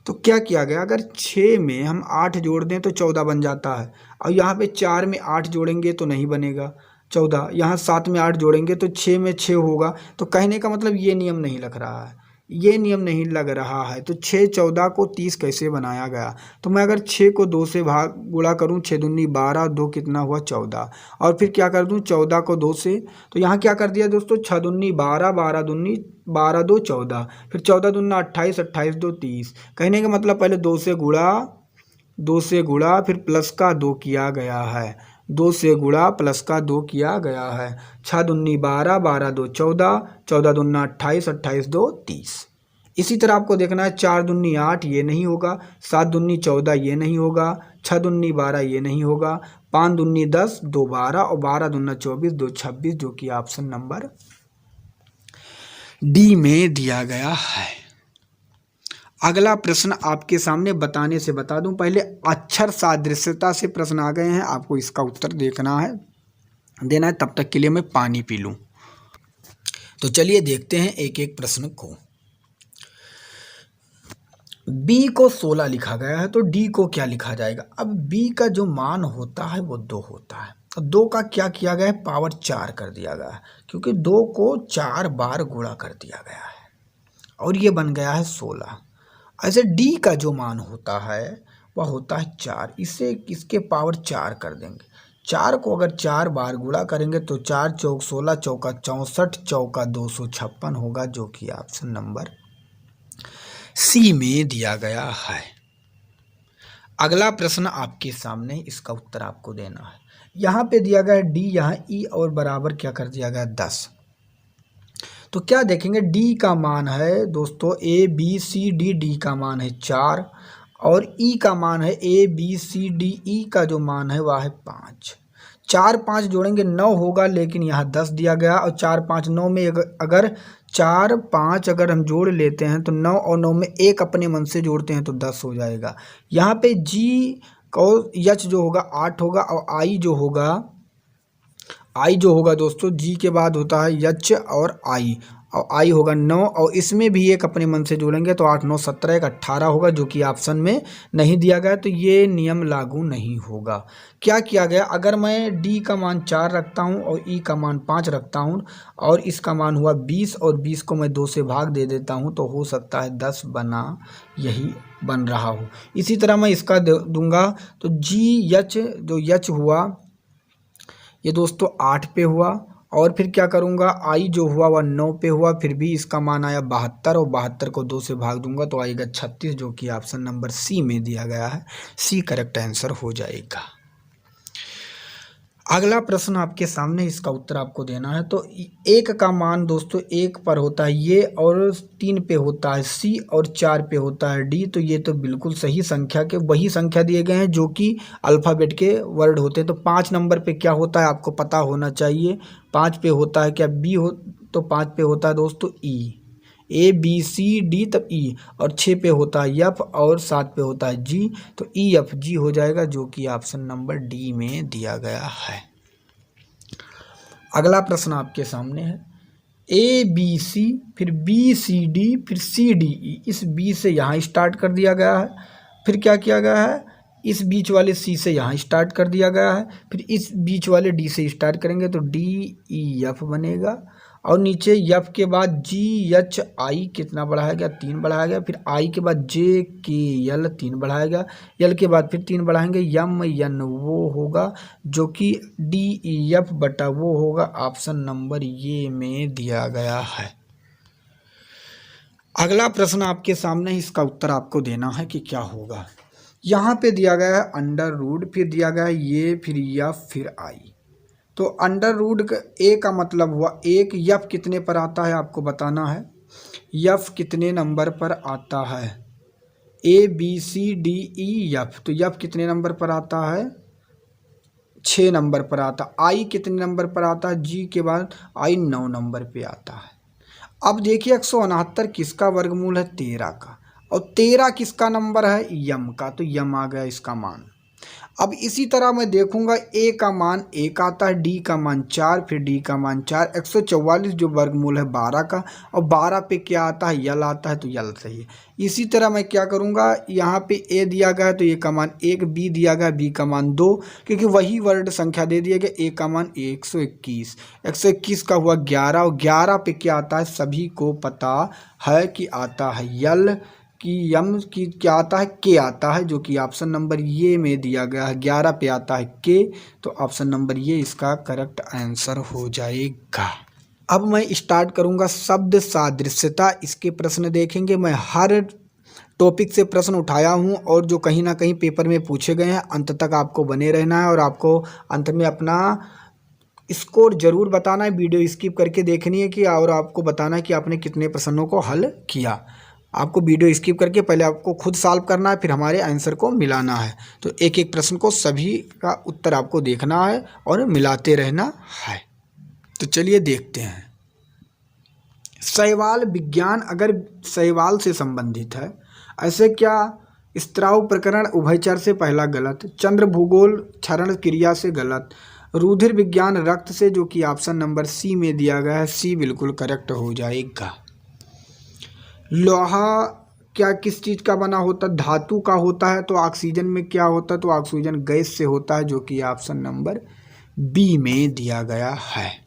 Speaker 1: तो क्या किया गया, अगर 6 में हम 8 जोड़ दें तो 14 बन जाता है, और यहाँ पे 4 में 8 जोड़ेंगे तो नहीं बनेगा 14, यहाँ 7 में 8 जोड़ेंगे तो 6 में 6 होगा। तो कहने का मतलब ये नियम नहीं लग रहा है, ये नियम नहीं लग रहा है। तो 6 14 को 30 कैसे बनाया गया, तो मैं अगर 6 को 2 से गुणा करूं, 6 दूनी 12, 2 कितना हुआ 14, और फिर क्या कर दूं 14 को 2 से, तो यहाँ क्या कर दिया दोस्तों 6 दूनी 12, 12 दूनी 12 2 14, फिर 14 दूना 28, 28 2 30। कहने का मतलब पहले 2 से गुणा फिर प्लस का 2 किया गया है, 2 से गुणा प्लस का 2 किया गया है। 6 दूनी 12, 12 2 14, 14 दूना 28, 28 2 30। इसी तरह आपको देखना है 4 दूनी 8, ये नहीं होगा, 7 दूनी 14, ये नहीं होगा, 6 दूनी 12, ये नहीं होगा, 5 दूनी 10, 2 12 और 12 दूना 24, 2 26, जो कि ऑप्शन नंबर डी में दिया गया है। अगला प्रश्न आपके सामने, बताने से बता दूं पहले, अक्षर सादृश्यता से प्रश्न आ गए हैं, आपको इसका उत्तर देना है, तब तक के लिए मैं पानी पी लूं। तो चलिए देखते हैं एक एक प्रश्न को। b को 16 लिखा गया है, तो d को क्या लिखा जाएगा। अब b का जो मान होता है वो 2 होता है, तो 2 का क्या किया गया है, पावर 4 कर दिया गया है, क्योंकि 2 को 4 बार गुणा कर दिया गया है। और ये बन गया है 16। ऐसे डी का जो मान होता है वह होता है 4। इसे इसके पावर 4 कर देंगे। 4 को अगर 4 बार गुणा करेंगे तो 4 चौक 16, चौका 64, चौका 256 होगा, जो कि ऑप्शन नंबर सी में दिया गया है। अगला प्रश्न आपके सामने, इसका उत्तर आपको देना है। यहाँ पे दिया गया है डी, यहाँ ई और बराबर क्या कर दिया गया 10। तो क्या देखेंगे, डी का मान है दोस्तों ABCD, डी का मान है 4 और ई का मान है ABCD, ई का जो मान है वह है 5। 4 5 जोड़ेंगे 9 होगा, लेकिन यहाँ 10 दिया गया और 4 5 9 में अगर 4 5 अगर हम जोड़ लेते हैं तो 9 और 9 में 1 अपने मन से जोड़ते हैं तो 10 हो जाएगा। यहाँ पे जी और एच जो होगा 8 होगा और आई जो होगा दोस्तों, जी के बाद होता है एच और आई होगा 9 और इसमें भी एक अपने मन से जोड़ेंगे तो 8 9 17 एक 18 होगा, जो कि ऑप्शन में नहीं दिया गया, तो ये नियम लागू नहीं होगा। क्या किया गया, अगर मैं डी का मान 4 रखता हूं और ई का मान 5 रखता हूं और इसका मान हुआ 20 और 20 को मैं 2 से भाग दे देता हूं तो हो सकता है 10 बना यही बन रहा हो। इसी तरह मैं इसका दूंगा तो जी एच जो एच हुआ ये दोस्तों 8 पे हुआ और फिर क्या करूँगा, आई जो हुआ वह 9 पे हुआ, फिर भी इसका मान आया 72 और 72 को 2 से भाग दूंगा तो आएगा 36, जो कि ऑप्शन नंबर सी में दिया गया है। सी करेक्ट आंसर हो जाएगा। अगला प्रश्न आपके सामने, इसका उत्तर आपको देना है। तो 1 का मान दोस्तों 1 पर होता है ये और 3 पे होता है सी और 4 पे होता है डी, तो ये तो बिल्कुल सही संख्या के वही संख्या दिए गए हैं जो कि अल्फ़ाबेट के वर्ड होते हैं। तो 5 नंबर पे क्या होता है आपको पता होना चाहिए। 5 पे होता है क्या बी हो, तो 5 पे होता है दोस्तों ई, ABCD तब ई, और 6 पे होता है एफ और 7 पे होता है जी, तो EFG हो जाएगा, जो कि ऑप्शन नंबर डी में दिया गया है। अगला प्रश्न आपके सामने है, ABC फिर BCD फिर CDE, इस बी से यहाँ स्टार्ट कर दिया गया है, फिर क्या किया गया है, इस बीच वाले सी से यहाँ स्टार्ट कर दिया गया है, फिर इस बीच वाले डी से स्टार्ट करेंगे तो DEF बनेगा और नीचे एफ के बाद GHI कितना बढ़ाया गया 3 बढ़ाया गया, फिर आई के बाद JKL 3 बढ़ाया गया, एल के बाद फिर 3 बढ़ाएंगे MN वो होगा, जो कि DEF बटा वो होगा, ऑप्शन नंबर ये में दिया गया है। अगला प्रश्न आपके सामने, इसका उत्तर आपको देना है कि क्या होगा। यहाँ पे दिया गया है अंडर रूट, फिर दिया गया है ये, फिर एफ, फिर आई। तो अंडर रूट ए का मतलब हुआ 1, एफ कितने पर आता है आपको बताना है, एफ कितने नंबर पर आता है, ABCDEF, तो एफ कितने नंबर पर आता है 6 नंबर पर आता है। आई कितने नंबर पर आता है, जी के बाद आई 9 नंबर पे आता है। अब देखिए 169 किसका वर्गमूल है 13 का, और 13 किसका नंबर है यम का, तो यम आ गया इसका मान। अब इसी तरह मैं देखूंगा ए का मान 1 आता है, डी का मान 4, फिर डी का मान 4, 144 जो वर्गमूल है 12 का, और 12 पे क्या आता है यल आता है, तो यल सही है। इसी तरह मैं क्या करूंगा, यहाँ पे ए दिया गया है तो ए का मान 1, बी दिया गया बी का मान 2, क्योंकि वही वर्ड संख्या दे दिया गया, ए का मान 121, 121 का हुआ 11 और 11 पे क्या आता है सभी को पता है कि आता है यल, कि यम की क्या आता है के आता है, जो कि ऑप्शन नंबर ये में दिया गया है। 11 पे आता है के, तो ऑप्शन नंबर ये इसका करेक्ट आंसर हो जाएगा। अब मैं स्टार्ट करूंगा शब्द सादृश्यता, इसके प्रश्न देखेंगे। मैं हर टॉपिक से प्रश्न उठाया हूं और जो कहीं ना कहीं पेपर में पूछे गए हैं, अंत तक आपको बने रहना है और आपको अंत में अपना स्कोर जरूर बताना है। वीडियो स्किप करके देखनी है कि, और आपको बताना है कि आपने कितने प्रश्नों को हल किया। आपको वीडियो स्किप करके पहले आपको खुद सॉल्व करना है, फिर हमारे आंसर को मिलाना है। तो एक एक प्रश्न को सभी का उत्तर आपको देखना है और मिलाते रहना है। तो चलिए देखते हैं। शैवाल विज्ञान अगर शैवाल से संबंधित है, ऐसे क्या स्त्राव प्रकरण उभयचर से पहला गलत, चंद्र भूगोल क्षरण क्रिया से गलत, रुधिर विज्ञान रक्त से, जो कि ऑप्शन नंबर सी में दिया गया है, सी बिल्कुल करेक्ट हो जाएगा। लोहा क्या किस चीज़ का बना होता है, धातु का होता है, तो ऑक्सीजन में क्या होता है, तो ऑक्सीजन गैस से होता है, जो कि ऑप्शन नंबर बी में दिया गया है।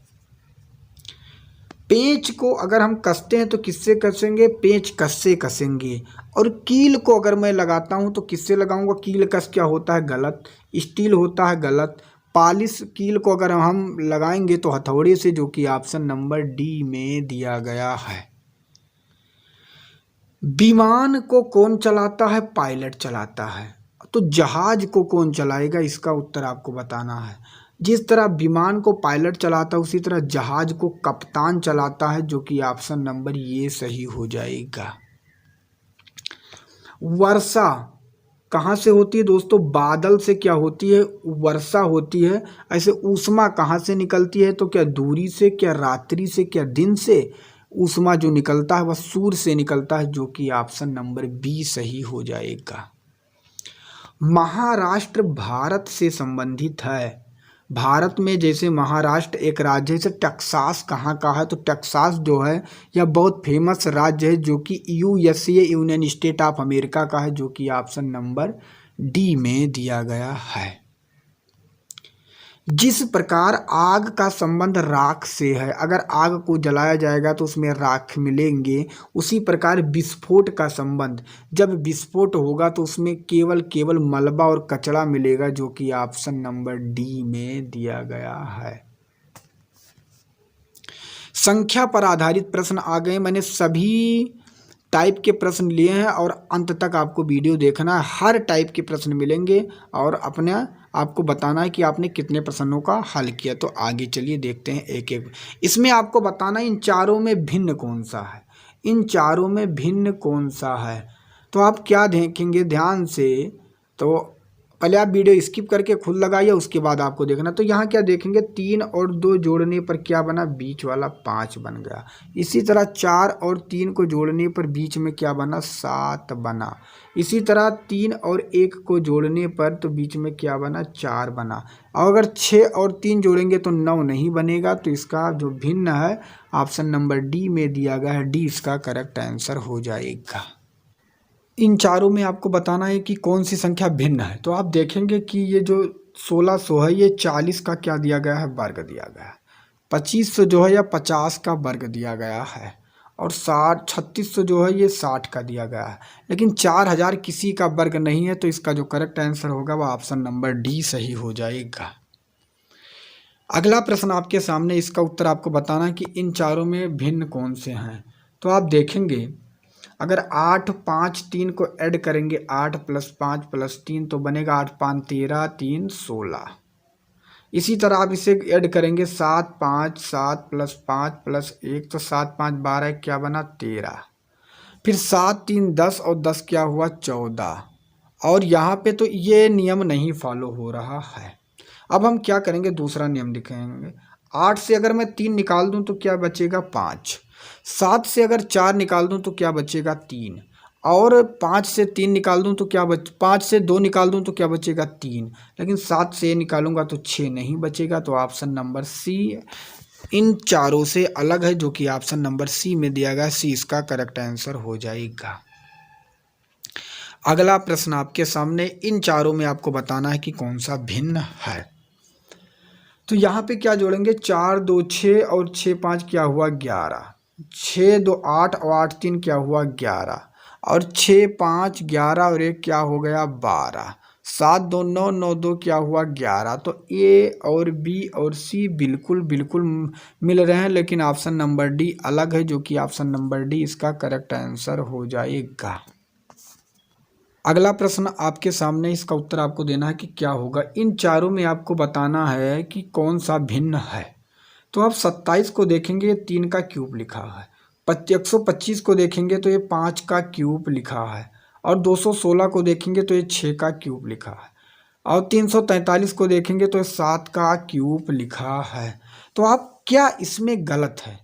Speaker 1: पेंच को अगर हम कसते हैं तो किससे कसेंगे? पेंच कस से कसेंगे। और कील को अगर मैं लगाता हूं तो किससे लगाऊंगा? कील कस क्या होता है? गलत। स्टील होता है, गलत। पालिश कील को अगर हम लगाएंगे तो हथौड़े से, जो कि ऑप्शन नंबर डी में दिया गया है। विमान को कौन चलाता है? पायलट चलाता है। तो जहाज को कौन चलाएगा? इसका उत्तर आपको बताना है। जिस तरह विमान को पायलट चलाता है उसी तरह जहाज को कप्तान चलाता है, जो कि ऑप्शन नंबर ये सही हो जाएगा। वर्षा कहाँ से होती है दोस्तों? बादल से क्या होती है? वर्षा होती है। ऐसे ऊष्मा कहाँ से निकलती है? तो क्या दूरी से, क्या रात्रि से, क्या दिन से? ऊष्मा जो निकलता है वह सूर्य से निकलता है, जो कि ऑप्शन नंबर बी सही हो जाएगा। महाराष्ट्र भारत से संबंधित है। भारत में जैसे महाराष्ट्र एक राज्य है, जैसे टेक्सास कहाँ का है? तो टेक्सास जो है यह बहुत फेमस राज्य है, जो कि USA union state of America का है, जो कि ऑप्शन नंबर डी में दिया गया है। जिस प्रकार आग का संबंध राख से है, अगर आग को जलाया जाएगा तो उसमें राख मिलेंगे, उसी प्रकार विस्फोट का संबंध, जब विस्फोट होगा तो उसमें केवल मलबा और कचरा मिलेगा, जो कि ऑप्शन नंबर डी में दिया गया है। संख्या पर आधारित प्रश्न आ गए। मैंने सभी टाइप के प्रश्न लिए हैं और अंत तक आपको वीडियो देखना है। हर टाइप के प्रश्न मिलेंगे और अपने आपको बताना है कि आपने कितने प्रश्नों का हल किया। तो आगे चलिए देखते हैं एक एक। इसमें आपको बताना है इन चारों में भिन्न कौन सा है। इन चारों में भिन्न कौन सा है, तो आप क्या देखेंगे ध्यान से? तो पहले आप वीडियो स्किप करके खुद लगाइए, उसके बाद आपको देखना। तो यहाँ क्या देखेंगे? 3 और 2 जोड़ने पर क्या बना? बीच वाला 5 बन गया। इसी तरह 4 और 3 को जोड़ने पर बीच में क्या बना? 7 बना। इसी तरह 3 और 1 को जोड़ने पर तो बीच में क्या बना? 4 बना। और अगर 6 और 3 जोड़ेंगे तो 9 नहीं बनेगा। तो इसका जो भिन्न है ऑप्शन नंबर डी में दिया गया है। डी इसका करेक्ट आंसर हो जाएगा। इन चारों में आपको बताना है कि कौन सी संख्या भिन्न है। तो आप देखेंगे कि ये जो 1600 है ये 40 का क्या दिया गया है? वर्ग दिया गया है। 2500 जो है या 50 का वर्ग दिया गया है। और 3600 जो है ये 60 का दिया गया है। लेकिन 4000 किसी का वर्ग नहीं है, तो इसका जो करेक्ट आंसर होगा वह ऑप्शन नंबर डी सही हो जाएगा। अगला प्रश्न आपके सामने, इसका उत्तर आपको बताना है कि इन चारों में भिन्न कौन से हैं। तो आप देखेंगे अगर 8 5 3 को ऐड करेंगे, 8 + 5 + 3 तो बनेगा 8 5 13 3 16। इसी तरह आप इसे ऐड करेंगे 7 5 7 + 5 + 1 तो 7 5 12 क्या बना? 13। फिर 7 3 10 और 10 क्या हुआ? 14। और यहाँ पे तो ये नियम नहीं फॉलो हो रहा है। अब हम क्या करेंगे? दूसरा नियम दिखाएंगे। 8 से अगर मैं 3 निकाल दूं तो क्या बचेगा? 5। 7 से अगर 4 निकाल दूं तो क्या बचेगा? 3। और 5 से 3 निकाल दूं तो क्या 5 से 2 निकाल दूं तो क्या बचेगा? 3। लेकिन 7 से निकालूंगा तो 6 नहीं बचेगा। तो ऑप्शन नंबर सी इन चारों से अलग है, जो कि ऑप्शन नंबर सी में दिया गया। सी इसका करेक्ट आंसर हो जाएगा। अगला प्रश्न आपके सामने, इन चारों में आपको बताना है कि कौन सा भिन्न है। तो यहाँ पे क्या जोड़ेंगे? 4 2 6 और 6 5 क्या हुआ? 11। 6 2 8 और 8 3 क्या हुआ? 11। और 6 5 11 और 1 क्या हो गया? 12। 7 2 9 9 2 क्या हुआ? 11। तो ए और बी और सी बिल्कुल मिल रहे हैं, लेकिन ऑप्शन नंबर डी अलग है, जो कि ऑप्शन नंबर डी इसका करेक्ट आंसर हो जाएगा। अगला प्रश्न आपके सामने, इसका उत्तर आपको देना है कि क्या होगा। इन चारों में आपको बताना है कि कौन सा भिन्न है। तो आप 27 को देखेंगे, ये 3 का क्यूब लिखा है। 125 को देखेंगे तो ये 5 का क्यूब लिखा है। और 216 को देखेंगे तो ये 6 का क्यूब लिखा है। और 343 को देखेंगे तो ये 7 का क्यूब लिखा है। तो आप क्या इसमें गलत है?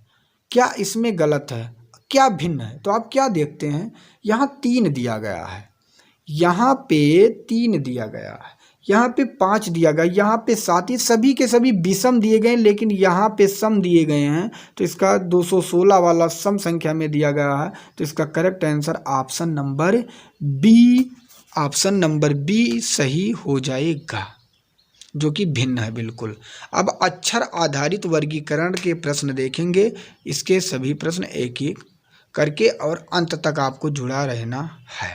Speaker 1: क्या इसमें गलत है? क्या भिन्न है? तो आप क्या देखते हैं? यहाँ 3 दिया गया है, यहाँ पे 3 दिया गया है, यहाँ पे 5 दिया गया, यहाँ पे 7। ही सभी के सभी विषम दिए गए, लेकिन यहाँ पे सम दिए गए हैं। तो इसका 216 वाला सम संख्या में दिया गया है। तो इसका correct answer option number B सही हो जाएगा। जो कि भिन्न है बिल्कुल। अब अक्षर आधारित वर्गीकरण के प्रश्न देखेंगे, इसके सभी प्रश्न एक एक करके और अंत तक आपको जुड़ा रहना है।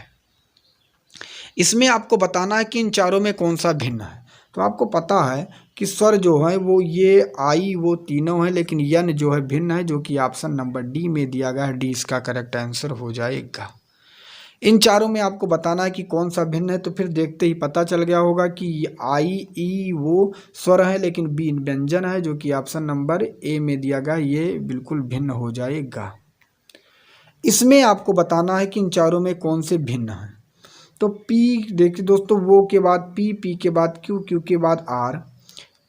Speaker 1: इसमें आपको बताना है कि इन चारों में कौन सा भिन्न है। तो आपको पता है कि स्वर जो है वो ये आई वो तीनों हैं, लेकिन यन जो है भिन्न है, जो कि ऑप्शन नंबर डी में दिया गया है। डी इसका करेक्ट आंसर हो जाएगा। इन चारों में आपको बताना है कि कौन सा भिन्न है, तो फिर देखते ही पता चल गया होगा कि आई ई वो स्वर है, लेकिन बी व्यंजन है, जो कि ऑप्शन नंबर ए में दिया गया, ये बिल्कुल भिन्न हो जाएगा। इसमें आपको बताना है कि इन चारों में कौन से भिन्न हैं। तो पी देखिए दोस्तों, वो के बाद पी, पी के बाद क्यू, क्यू के बाद आर,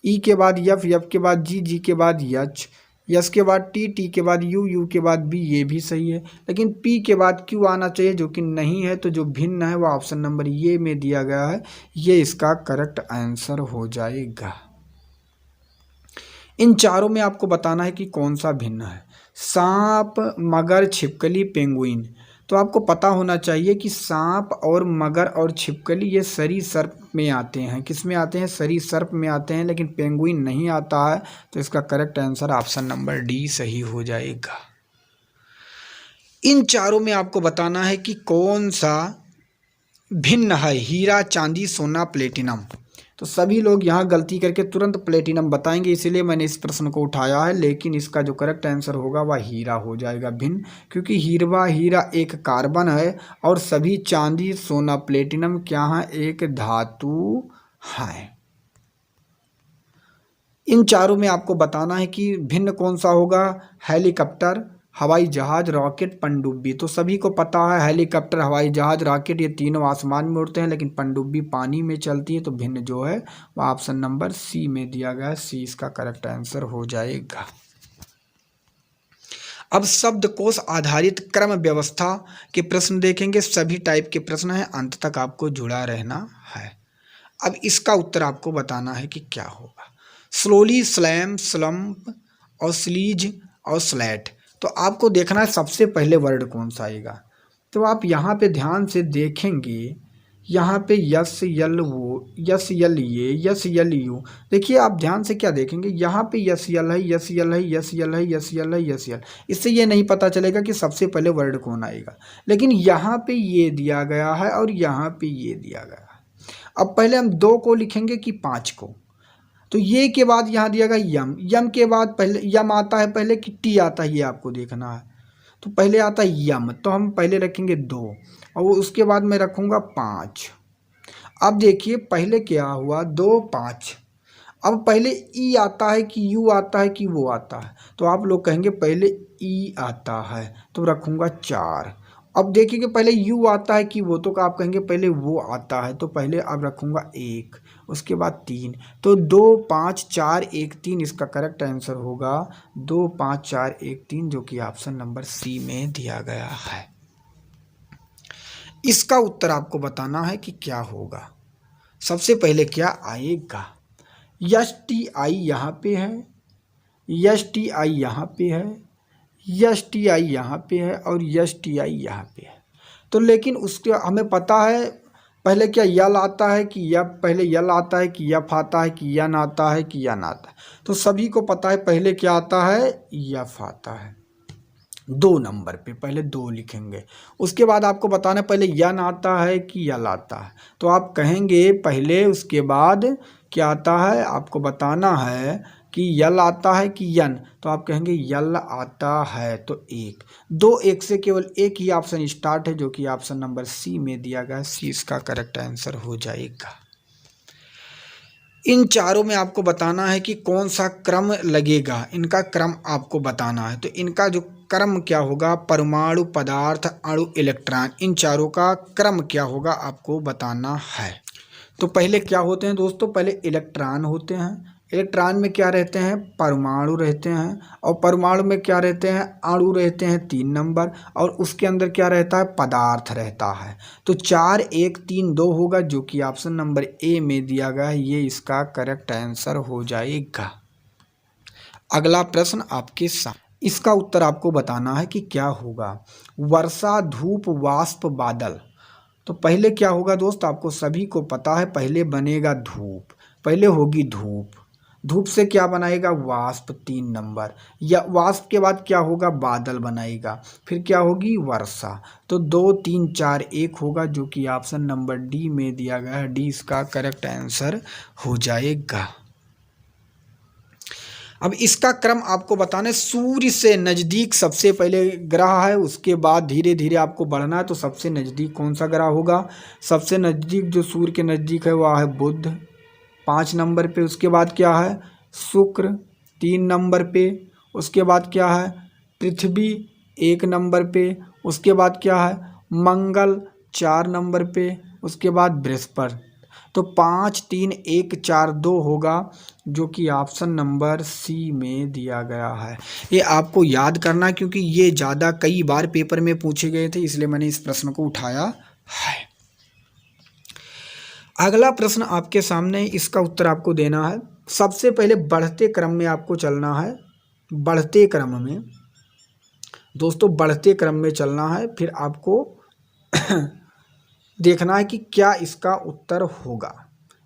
Speaker 1: ई के बाद एफ, एफ के बाद जी, जी के बाद एच, यस के बाद टी, टी के बाद यू, यू के बाद बी, ये भी सही है, लेकिन पी के बाद क्यू आना चाहिए, जो कि नहीं है। तो जो भिन्न है वो ऑप्शन नंबर ये में दिया गया है, ये इसका करेक्ट आंसर हो जाएगा। इन चारों में आपको बताना है कि कौन सा भिन्न है। सांप, मगर, छिपकली, पेंगुइन। तो आपको पता होना चाहिए कि सांप और मगर और छिपकली ये सरीसृप में आते हैं। किस में आते हैं? सरीसृप में आते हैं, लेकिन पेंगुइन नहीं आता है। तो इसका correct answer option number D सही हो जाएगा। इन चारों में आपको बताना है कि कौन सा भिन्न है। हीरा, चांदी, सोना, प्लेटिनम। तो सभी लोग यहाँ गलती करके तुरंत प्लेटिनम बताएंगे, इसीलिए मैंने इस प्रश्न को उठाया है, लेकिन इसका जो करेक्ट आंसर होगा वह हीरा हो जाएगा भिन्न, क्योंकि हीरा एक कार्बन है और सभी चांदी, सोना, प्लेटिनम क्या है? एक धातु है। इन चारों में आपको बताना है कि भिन्न कौन सा होगा। हेलीकॉप्टर, हवाई जहाज, रॉकेट, पनडुब्बी। तो सभी को पता है हेलीकॉप्टर, हवाई जहाज, रॉकेट ये तीनों आसमान में उड़ते हैं, लेकिन पनडुब्बी पानी में चलती है। तो भिन्न जो है वह ऑप्शन नंबर सी में दिया गया है। सी इसका करेक्ट आंसर हो जाएगा। अब शब्दकोश आधारित क्रम व्यवस्था के प्रश्न देखेंगे। सभी टाइप के प्रश्न हैं, अंत तक आपको जुड़ा रहना है। अब इसका उत्तर आपको बताना है कि क्या होगा। स्लोली, स्लैम, स्लम्प और स्लीज और स्लैट। तो आपको देखना है सबसे पहले वर्ड कौन सा आएगा। तो आप यहाँ पे ध्यान से देखेंगे, यहाँ पे यस यल वो, यस यल ये, यस यल यू। देखिए आप ध्यान से क्या देखेंगे, यहाँ पे यस यल है, यस यल है, यस यल है, यस यल है, यस यल। इससे ये नहीं पता चलेगा कि सबसे पहले वर्ड कौन आएगा, लेकिन यहाँ पे ये दिया गया है और यहाँ पे ये दिया गया है। अब पहले हम 2 को लिखेंगे कि 5 को। तो ये के बाद यहाँ दिया गया यम, यम के बाद पहले यम आता है पहले कि टी आता है, ये आपको देखना है। तो पहले आता है यम, तो हम पहले रखेंगे 2 और उसके बाद मैं रखूँगा 5। अब देखिए पहले क्या हुआ, 2 5। अब पहले ई आता है कि यू आता है कि वो आता है। तो आप लोग कहेंगे पहले ई आता है, तो रखूँगा 4। अब देखिए कि पहले यू आता है कि वो, तो आप कहेंगे पहले वो आता है, तो पहले अब रखूँगा 1, उसके बाद 3। तो 2 5 4 1 3 इसका करेक्ट आंसर होगा 2 5 4 1 3, जो कि ऑप्शन नंबर सी में दिया गया है। इसका उत्तर आपको बताना है कि क्या होगा। सबसे पहले क्या आएगा। यस टी आई यहाँ पे है, यस टी आई यहाँ पे है, यस टी आई यहाँ पे है और यस टी आई यहाँ पे है। तो लेकिन उसके हमें पता है पहले क्या यल आता है कि यप, पहले यल आता है कि यफ आता है कि यन आता है कि यन आता है। तो सभी को पता है पहले क्या आता है, यफ आता है। 2 नंबर पे पहले 2 लिखेंगे। उसके बाद आपको बताना है पहले यन आता है कि यल आता है। तो आप कहेंगे पहले, उसके बाद क्या आता है, आपको बताना है कि यल आता है कि यन। तो आप कहेंगे यल आता है, तो 1 2 1 से केवल एक ही ऑप्शन स्टार्ट है, जो कि ऑप्शन नंबर सी में दिया गया है। सी इसका करेक्ट आंसर हो जाएगा। इन चारों में आपको बताना है कि कौन सा क्रम लगेगा, इनका क्रम आपको बताना है। तो इनका जो क्रम क्या होगा, परमाणु, पदार्थ, अणु, इलेक्ट्रॉन, इन चारों का क्रम क्या होगा आपको बताना है। तो पहले क्या होते हैं दोस्तों, पहले इलेक्ट्रॉन होते हैं। इलेक्ट्रॉन में क्या रहते हैं, परमाणु रहते हैं, और परमाणु में क्या रहते हैं, अणु रहते हैं 3 नंबर, और उसके अंदर क्या रहता है, पदार्थ रहता है। तो 4 1 3 2 होगा, जो कि ऑप्शन नंबर ए में दिया गया है। ये इसका करेक्ट आंसर हो जाएगा। अगला प्रश्न आपके सामने, इसका उत्तर आपको बताना है कि क्या होगा। वर्षा, धूप, वाष्प, बादल। तो पहले क्या होगा दोस्त, आपको सभी को पता है पहले बनेगा धूप, पहले होगी धूप, धूप से क्या बनाएगा वाष्प 3 नंबर, या वाष्प के बाद क्या होगा बादल बनाएगा, फिर क्या होगी वर्षा। तो 2 3 4 1 होगा जो कि ऑप्शन नंबर डी में दिया गया है। डी इसका करेक्ट आंसर हो जाएगा। अब इसका क्रम आपको बताना है, सूर्य से नज़दीक सबसे पहले ग्रह है, उसके बाद धीरे धीरे आपको बढ़ना है। तो सबसे नज़दीक कौन सा ग्रह होगा, सबसे नज़दीक जो सूर्य के नज़दीक है वह है बुध 5 नंबर पे, उसके बाद क्या है शुक्र 3 नंबर पे, उसके बाद क्या है पृथ्वी 1 नंबर पे, उसके बाद क्या है मंगल 4 नंबर पे, उसके बाद बृहस्पति। तो 5 3 1 4 2 होगा जो कि ऑप्शन नंबर सी में दिया गया है। ये आपको याद करना क्योंकि ये ज़्यादा कई बार पेपर में पूछे गए थे, इसलिए मैंने इस प्रश्न को उठाया है। अगला प्रश्न आपके सामने, इसका उत्तर आपको देना है। सबसे पहले बढ़ते क्रम में आपको चलना है, बढ़ते क्रम में दोस्तों, बढ़ते क्रम में चलना है। फिर आपको देखना है कि क्या इसका उत्तर होगा,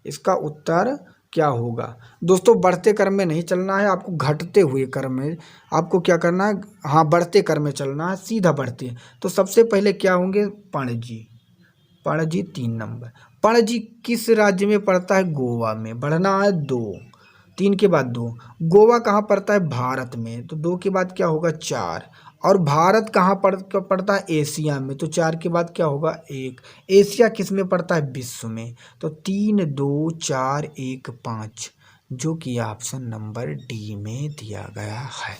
Speaker 1: इसका उत्तर क्या होगा। दोस्तों बढ़ते क्रम में नहीं चलना है, आपको घटते हुए क्रम में आपको क्या करना है, हाँ बढ़ते क्रम में चलना है, सीधा बढ़ते। तो सबसे पहले क्या होंगे पणजी, पणजी 3 नंबर। पणजी किस राज्य में पड़ता है, गोवा में, बढ़ना है 2, 3 के बाद 2। गोवा कहाँ पड़ता है, भारत में, तो 2 के बाद क्या होगा 4। और भारत कहाँ पड़ता है, एशिया में, तो 4 के बाद क्या होगा 1। एशिया किस में पड़ता है, विश्व में। तो 3 2 4 1 5 जो कि ऑप्शन नंबर डी में दिया गया है।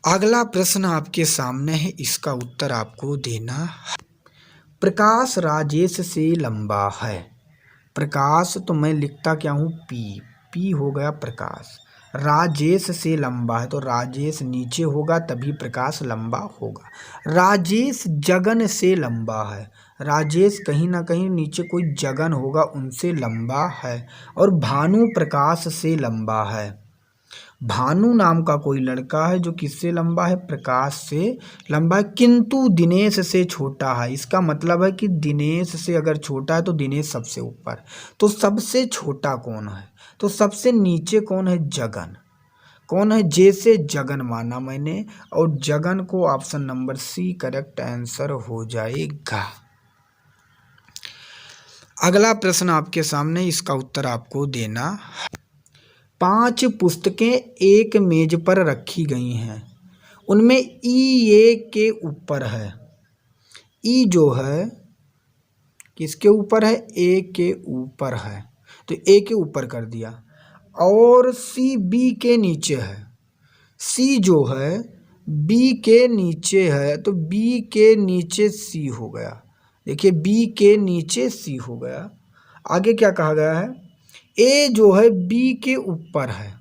Speaker 1: अगला प्रश्न आपके सामने है, इसका उत्तर आपको देना है। प्रकाश राजेश से लंबा है, प्रकाश तो मैं लिखता क्या हूँ पी, पी हो गया प्रकाश। राजेश से लंबा है तो राजेश नीचे होगा तभी प्रकाश लंबा होगा। राजेश जगन से लंबा है, राजेश कहीं ना कहीं नीचे कोई जगन होगा उनसे लंबा है। और भानु प्रकाश से लंबा है, भानु नाम का कोई लड़का है जो किससे लंबा है, प्रकाश से लंबा है, किंतु दिनेश से छोटा है। इसका मतलब है कि दिनेश से अगर छोटा है तो दिनेश सबसे ऊपर। तो सबसे छोटा कौन है, तो सबसे नीचे कौन है, जगन। कौन है, जैसे जगन माना मैंने, और जगन को option number C correct answer हो जाएगा। अगला प्रश्न आपके सामने, इसका उत्तर आपको देना है। 5 पुस्तकें एक मेज पर रखी गई हैं, उनमें ई ए के ऊपर है, ई जो है किसके ऊपर है, ए के ऊपर है, तो ए के ऊपर कर दिया। और सी बी के नीचे है, सी जो है बी के नीचे है, तो बी के नीचे सी हो गया। देखिए बी के नीचे सी हो गया। आगे क्या कहा गया है, ए जो है बी के ऊपर है,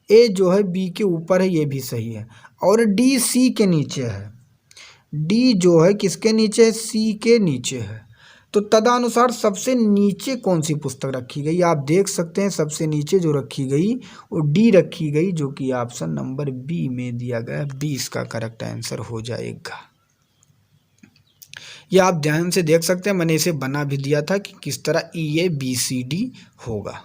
Speaker 1: ए जो है बी के ऊपर है, ये भी सही है। और डी सी के नीचे है, डी जो है किसके नीचे है, सी के नीचे है। तो तदनुसार सबसे नीचे कौन सी पुस्तक रखी गई, आप देख सकते हैं सबसे नीचे जो रखी गई वो डी रखी गई जो कि ऑप्शन नंबर बी में दिया गया है। बी इसका करेक्ट आंसर हो जाएगा। यह आप ध्यान से देख सकते हैं, मैंने इसे बना भी दिया था कि किस तरह ई ए बी सी डी होगा।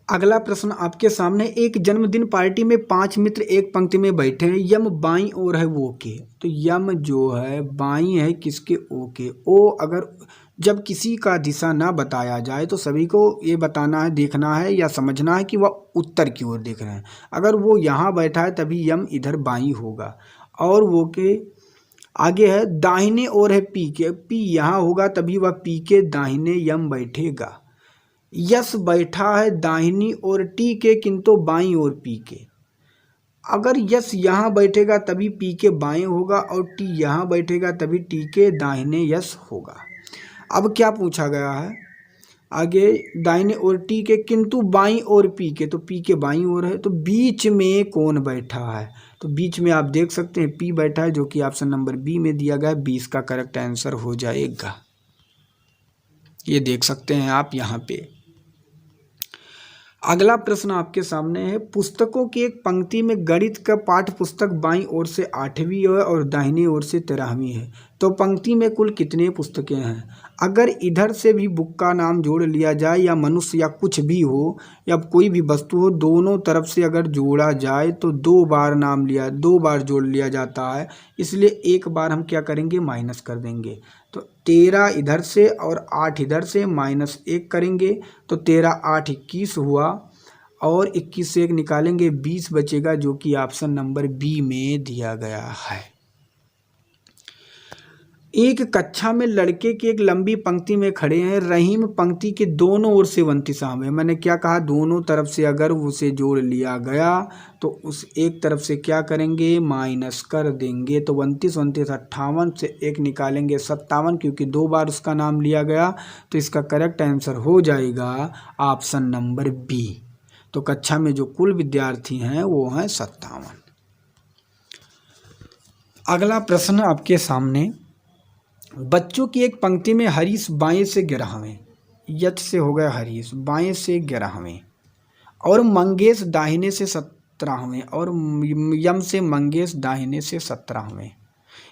Speaker 1: अगला प्रश्न आपके सामने, एक जन्मदिन पार्टी में 5 मित्र एक पंक्ति में बैठे हैं, यम बाईं ओर है वो के। तो यम जो है बाईं है किसके, ओ के। ओ अगर जब किसी का दिशा ना बताया जाए तो सभी को ये बताना है, देखना है या समझना है कि वह उत्तर की ओर देख रहे हैं। अगर वो यहाँ बैठा है तभी यम इधर बाईं होगा। और वो के आगे है दाहिने ओर है पी के, पी यहाँ होगा तभी वह पी के दाहिने यम बैठेगा। यस बैठा है दाहिनी ओर टी के किंतु बाईं ओर पी के। अगर यस यहाँ बैठेगा तभी पी के बाएं होगा और टी यहाँ बैठेगा तभी टी के दाहिने यस होगा। अब क्या पूछा गया है आगे, दाहिने ओर टी के किंतु बाईं ओर पी के, तो पी के बाईं ओर है, तो बीच में कौन बैठा है, तो बीच में आप देख सकते हैं पी बैठा है जो कि ऑप्शन नंबर बी में दिया गया है। 20 का करेक्ट आंसर हो जाएगा, ये देख सकते हैं आप यहाँ पे। अगला प्रश्न आपके सामने है, पुस्तकों की एक पंक्ति में गणित का पाठ्य पुस्तक बाईं ओर से 8वीं है और दाहिनी ओर से 13वीं है, तो पंक्ति में कुल कितने पुस्तकें हैं। अगर इधर से भी बुक का नाम जोड़ लिया जाए या मनुष्य या कुछ भी हो या कोई भी वस्तु हो, दोनों तरफ से अगर जोड़ा जाए तो 2 बार नाम लिया 2 बार जोड़ लिया जाता है, इसलिए एक बार हम क्या करेंगे माइनस कर देंगे। तो 13 इधर से और 8 इधर से -1 करेंगे तो 13 8 21 हुआ और 21 से 1 निकालेंगे 20 बचेगा, जो कि ऑप्शन नंबर बी में दिया गया है। एक कक्षा में लड़के की एक लंबी पंक्ति में खड़े हैं। रहीम पंक्ति के दोनों ओर से 29 है। मैंने क्या कहा, दोनों तरफ से अगर उसे जोड़ लिया गया तो उस एक तरफ से क्या करेंगे माइनस कर देंगे। तो 29 29 58 से 1 निकालेंगे 57, क्योंकि 2 बार उसका नाम लिया गया। तो इसका करेक्ट आंसर हो जाएगा ऑप्शन नंबर बी। तो कक्षा में जो कुल विद्यार्थी हैं वो हैं 57। अगला प्रश्न आपके सामने, बच्चों की एक पंक्ति में हरीश बाएं से 11वें, यच से हो गया हरीश बाएं से 11वें, और मंगेश दाहिने से 17वें, और यम से मंगेश दाहिने से 17वें।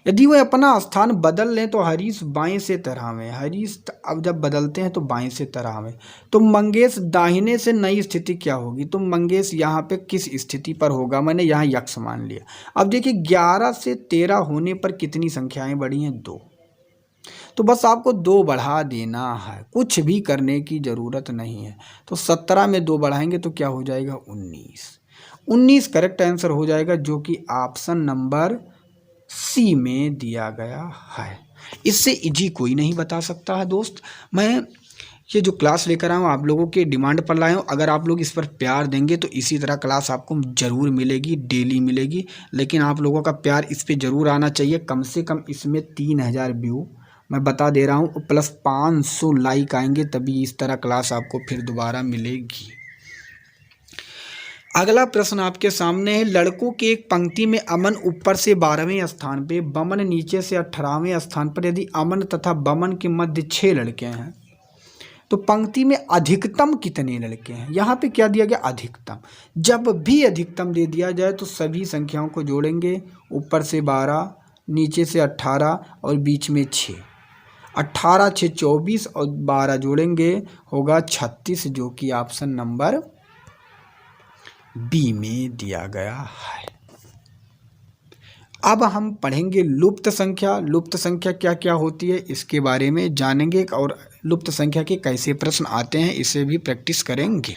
Speaker 1: यदि वह अपना स्थान बदल लें तो हरीश बाएं से 13वें, हरीश अब जब बदलते हैं तो बाएं से 13वें, तो मंगेश दाहिने से नई स्थिति क्या होगी। तो मंगेश यहाँ पे किस स्थिति पर होगा, मैंने यहाँ यक्ष मान लिया। अब देखिए 11 से 13 होने पर कितनी संख्याएं बढ़ी हैं, 2। तो बस आपको 2 बढ़ा देना है, कुछ भी करने की ज़रूरत नहीं है। तो 17 में 2 बढ़ाएंगे तो क्या हो जाएगा 19। 19 करेक्ट आंसर हो जाएगा, जो कि ऑप्शन नंबर सी में दिया गया है। इससे इजी कोई नहीं बता सकता है दोस्त। मैं ये जो क्लास लेकर आया हूँ आप लोगों के डिमांड पर लाया हूँ। अगर आप लोग इस पर प्यार देंगे तो इसी तरह क्लास आपको ज़रूर मिलेगी, डेली मिलेगी। लेकिन आप लोगों का प्यार इस पर ज़रूर आना चाहिए। कम से कम इसमें 3000 व्यू मैं बता दे रहा हूँ, प्लस 500 लाइक आएंगे, तभी इस तरह क्लास आपको फिर दोबारा मिलेगी। अगला प्रश्न आपके सामने है, लड़कों की एक पंक्ति में अमन ऊपर से 12वें स्थान पे, बमन नीचे से 18वें स्थान पर। यदि अमन तथा बमन के मध्य 6 लड़के हैं तो पंक्ति में अधिकतम कितने लड़के हैं। यहाँ पे क्या दिया गया, अधिकतम। जब भी अधिकतम दे दिया जाए तो सभी संख्याओं को जोड़ेंगे, ऊपर से 12, नीचे से 18 और बीच में 6। 18 6 24 और 12 जोड़ेंगे होगा 36, जो कि ऑप्शन नंबर बी में दिया गया है। अब हम पढ़ेंगे लुप्त संख्या। लुप्त संख्या क्या क्या होती है इसके बारे में जानेंगे, और लुप्त संख्या के कैसे प्रश्न आते हैं इसे भी प्रैक्टिस करेंगे।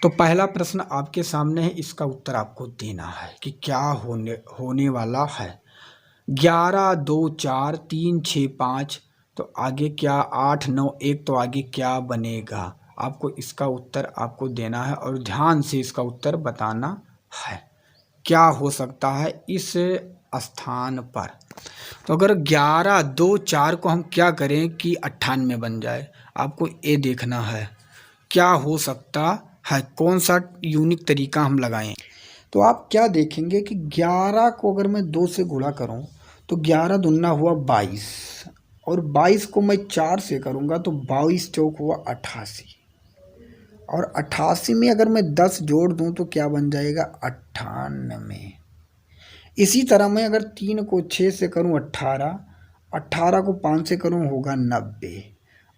Speaker 1: तो पहला प्रश्न आपके सामने है, इसका उत्तर आपको देना है कि क्या होने वाला है। 11 2 4 3 6 5, तो आगे क्या 8 9 1, तो आगे क्या बनेगा। आपको इसका उत्तर आपको देना है और ध्यान से इसका उत्तर बताना है। क्या हो सकता है इस स्थान पर। तो अगर 11 2 4 को हम क्या करें कि 98 बन जाए, आपको ये देखना है क्या हो सकता है, कौन सा यूनिक तरीका हम लगाएं। तो आप क्या देखेंगे कि 11 को अगर मैं 2 से गुणा करूं तो 11 दूना हुआ 22, और 22 को मैं 4 से करूंगा तो 22 चौक हुआ 88, और 88 में अगर मैं 10 जोड़ दूं तो क्या बन जाएगा 98। इसी तरह मैं अगर 3 को 6 से करूं 18, 18 को 5 से करूं होगा 90,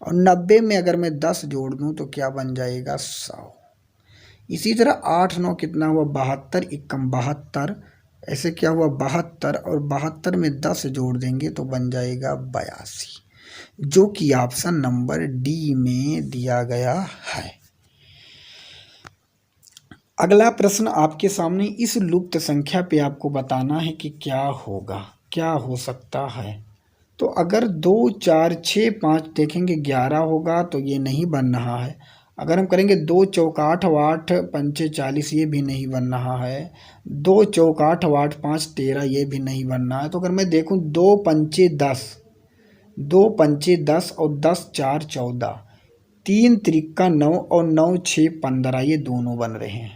Speaker 1: और 90 में अगर मैं 10 जोड़ दूं तो क्या बन जाएगा 100। इसी तरह 8 9 कितना हुआ 72, 1 72, ऐसे क्या हुआ 72, और 72 में 10 जोड़ देंगे तो बन जाएगा 82, जो कि ऑप्शन नंबर डी में दिया गया है। अगला प्रश्न आपके सामने, इस लुप्त संख्या पे आपको बताना है कि क्या होगा, क्या हो सकता है। तो अगर 2 4 6 5 देखेंगे 11 होगा तो ये नहीं बन रहा है। अगर हम करेंगे 2 चौक 8 8 पंचे 40, ये भी नहीं बन रहा है। 2 चौक 8 8 5 13, ये भी नहीं बन रहा है। तो अगर मैं देखूं 2 पंचे 10, 2 पंचे 10 और 10 4 14, 3 त्रिका 9 और 9 6 15, ये दोनों बन रहे हैं।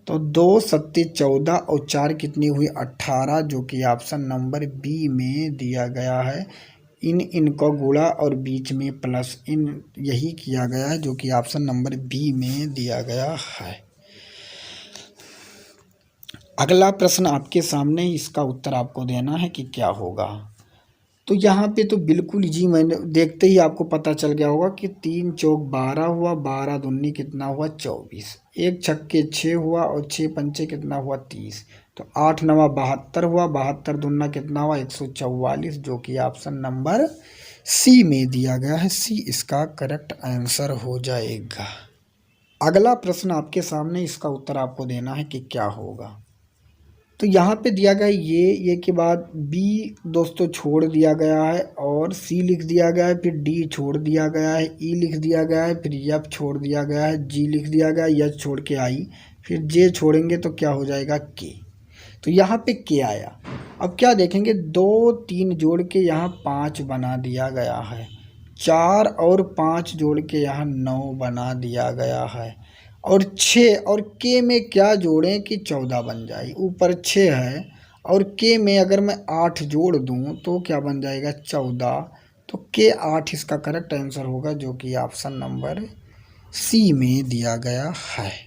Speaker 1: तो 2 7 14 और 4 कितनी हुई 18, जो कि ऑप्शन नंबर बी में दिया गया है। इनको गुणा और बीच में प्लस यही किया गया है, जो कि ऑप्शन नंबर बी में दिया गया है। अगला प्रश्न आपके सामने, इसका उत्तर आपको देना है कि क्या होगा। तो यहाँ पे तो बिल्कुल जी मैंने देखते ही आपको पता चल गया होगा कि 3 चौक 12 हुआ, 12 दूनी कितना हुआ 24, एक छक्के 6 हुआ और 6 पंचे कितना हुआ 30। तो 8 नवा 72 हुआ, 72 दूना कितना हुआ 144, जो कि ऑप्शन नंबर सी में दिया गया है। सी इसका करेक्ट आंसर हो जाएगा। अगला प्रश्न आपके सामने, इसका उत्तर आपको देना है कि क्या होगा। तो यहाँ पे दिया गया ये के बाद बी दोस्तों छोड़ दिया गया है और सी लिख दिया गया है, फिर डी छोड़ दिया गया है, ई लिख दिया गया है, फिर एफ छोड़ दिया गया है, जी लिख दिया गया है, एच छोड़ के आई, फिर जे छोड़ेंगे तो क्या हो जाएगा के। तो यहाँ पे के आया। अब क्या देखेंगे, 2 3 जोड़ के यहाँ 5 बना दिया गया है, 4 और 5 जोड़ के यहाँ 9 बना दिया गया है, और 6 और के में क्या जोड़ें कि 14 बन जाए। ऊपर 6 है और के में अगर मैं 8 जोड़ दूं तो क्या बन जाएगा 14। तो के 8 इसका करेक्ट आंसर होगा, जो कि ऑप्शन नंबर सी में दिया गया है।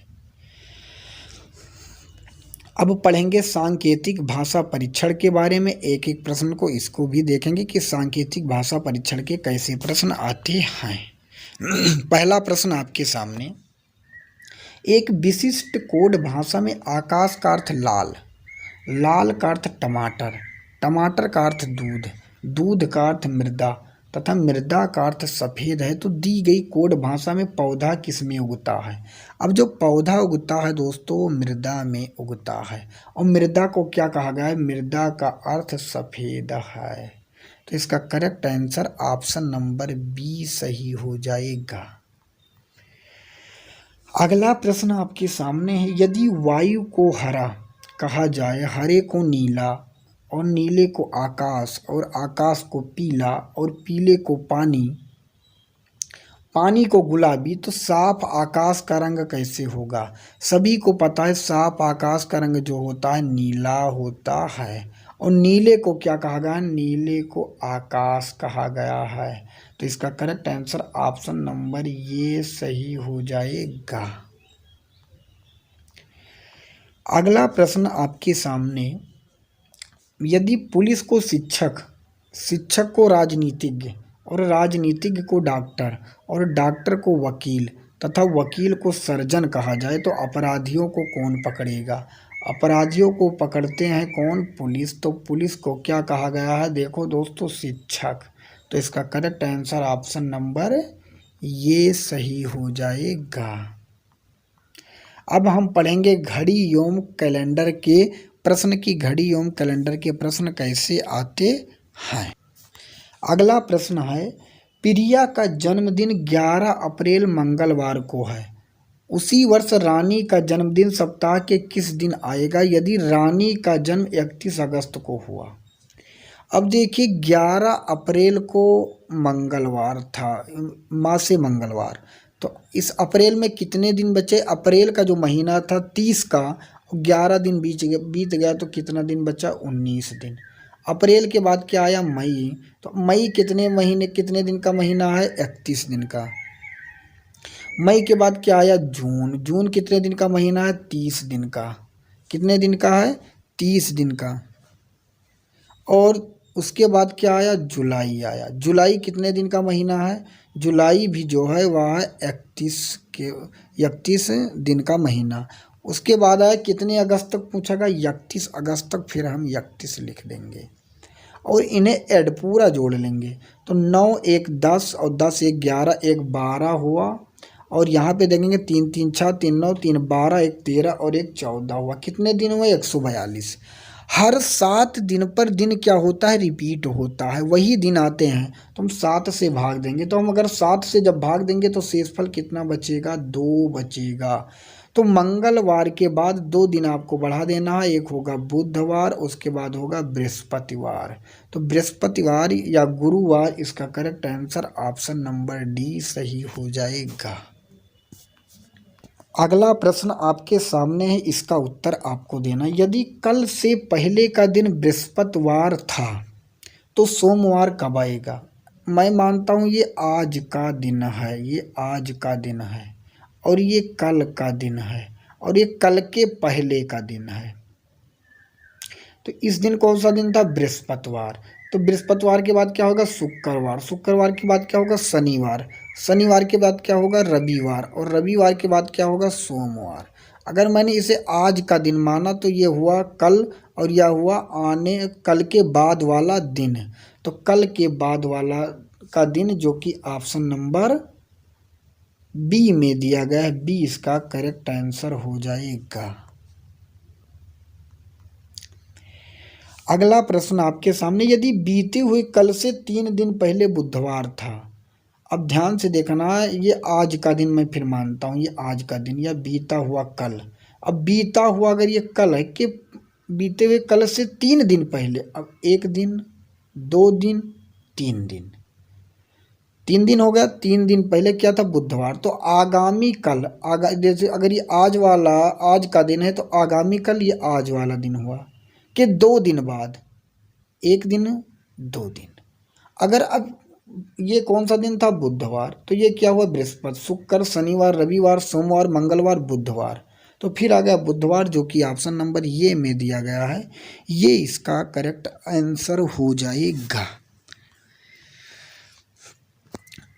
Speaker 1: अब पढ़ेंगे सांकेतिक भाषा परीक्षण के बारे में, एक एक प्रश्न को इसको भी देखेंगे कि सांकेतिक भाषा परीक्षण के कैसे प्रश्न आते हैं। पहला प्रश्न आपके सामने, एक विशिष्ट कोड भाषा में आकाश का अर्थ लाल, लाल का अर्थ टमाटर, टमाटर का अर्थ दूध, दूध का अर्थ मृदा तथा मृदा का अर्थ सफ़ेद है। तो दी गई कोड भाषा में पौधा किस में उगता है। अब जो पौधा उगता है दोस्तों वो मृदा में उगता है, और मृदा को क्या कहा गया है, मृदा का अर्थ सफ़ेद है। तो इसका correct answer option number B सही हो जाएगा। अगला प्रश्न आपके सामने है, यदि वायु को हरा कहा जाए, हरे को नीला और नीले को आकाश और आकाश को पीला और पीले को पानी, पानी को गुलाबी, तो साफ आकाश का रंग कैसे होगा। सभी को पता है साफ आकाश का रंग जो होता है नीला होता है, और नीले को क्या कहा गया है, नीले को आकाश कहा गया है। तो इसका करेक्ट आंसर ऑप्शन नंबर ये सही हो जाएगा। अगला प्रश्न आपके सामने, यदि पुलिस को शिक्षक, शिक्षक को राजनीतिज्ञ और राजनीतिज्ञ को डॉक्टर और डॉक्टर को वकील तथा वकील को सर्जन कहा जाए तो अपराधियों को कौन पकड़ेगा। अपराधियों को पकड़ते हैं कौन, पुलिस। तो पुलिस को क्या कहा गया है, देखो दोस्तों शिक्षक। तो इसका करेक्ट आंसर ऑप्शन नंबर ये सही हो जाएगा। अब हम पढ़ेंगे घड़ी एवं कैलेंडर के प्रश्न की, घड़ी एवं कैलेंडर के प्रश्न कैसे आते हैं। अगला प्रश्न है, प्रिया का जन्मदिन 11 अप्रैल मंगलवार को है, उसी वर्ष रानी का जन्मदिन सप्ताह के किस दिन आएगा यदि रानी का जन्म 31 अगस्त को हुआ। अब देखिए 11 अप्रैल को मंगलवार था, माह से मंगलवार, तो इस अप्रैल में कितने दिन बचे, अप्रैल का जो महीना था 30 का, 11 दिन बीत गया तो कितना दिन बचा 19 दिन। अप्रैल के बाद क्या आया मई, तो मई कितने दिन का महीना है 31 दिन का। मई के बाद क्या आया जून, जून कितने दिन का महीना है 30 दिन का, कितने दिन का है 30 दिन का। और उसके बाद क्या आया जुलाई आया, जुलाई कितने दिन का महीना है, जुलाई भी जो है वह 31 दिन का महीना। उसके बाद आया कितने अगस्त तक पूछा गया 31 अगस्त तक, फिर हम 31 लिख देंगे और इन्हें ऐड पूरा जोड़ लेंगे। तो 9 1 10 और 10 1 11 1 12 हुआ, और यहाँ पे देखेंगे 3 3 6 3 9 3 12 1 13 और 1 14 हुआ। कितने दिन हुए 142। हर 7 दिन पर दिन क्या होता है रिपीट होता है, वही दिन आते हैं तो हम 7 से भाग देंगे। तो हम अगर 7 से जब भाग देंगे तो शेषफल कितना बचेगा 2 बचेगा। तो मंगलवार के बाद 2 दिन आपको बढ़ा देना है, एक होगा बुधवार, उसके बाद होगा बृहस्पतिवार। तो बृहस्पतिवार या गुरुवार इसका correct answer option number D सही हो जाएगा। अगला प्रश्न आपके सामने है, इसका उत्तर आपको देना। यदि कल से पहले का दिन बृहस्पतिवार था तो सोमवार कब आएगा। मैं मानता हूँ ये आज का दिन है, ये आज का दिन है, और ये कल का दिन है, और ये कल के पहले का दिन है। तो इस दिन कौन सा दिन था बृहस्पतिवार। तो बृहस्पतिवार के बाद क्या होगा? शुक्रवार। शुक्रवार के बाद क्या होगा? शनिवार। शनिवार के बाद क्या होगा? रविवार। और रविवार के बाद क्या होगा? सोमवार। अगर मैंने इसे आज का दिन माना तो ये हुआ कल, और यह हुआ आने कल के बाद वाला दिन। तो कल के बाद वाला का दिन, जो कि ऑप्शन नंबर बी में दिया गया है, बी इसका करेक्ट आंसर हो जाएगा। अगला प्रश्न आपके सामने, यदि बीते हुए कल से 3 दिन पहले बुधवार था। अब ध्यान से देखना, ये आज का दिन मैं फिर मानता हूँ, ये आज का दिन या बीता हुआ कल। अब बीता हुआ अगर ये कल है कि बीते हुए कल से 3 दिन पहले, अब 1 दिन, 2 दिन, 3 दिन, 3 दिन हो गया। 3 दिन पहले क्या था? बुधवार। तो आगामी कल, जैसे अगर ये आज वाला आज का दिन है तो आगामी कल ये आज वाला दिन हुआ कि 2 दिन बाद, 1 दिन, 2 दिन। अगर अब ये कौन सा दिन था? बुधवार। तो ये क्या हुआ? बृहस्पति, शुक्र, शनिवार, रविवार, सोमवार, मंगलवार, बुधवार। तो फिर आ गया बुधवार, जो कि ऑप्शन नंबर ये में दिया गया है, ये इसका करेक्ट आंसर हो जाएगा।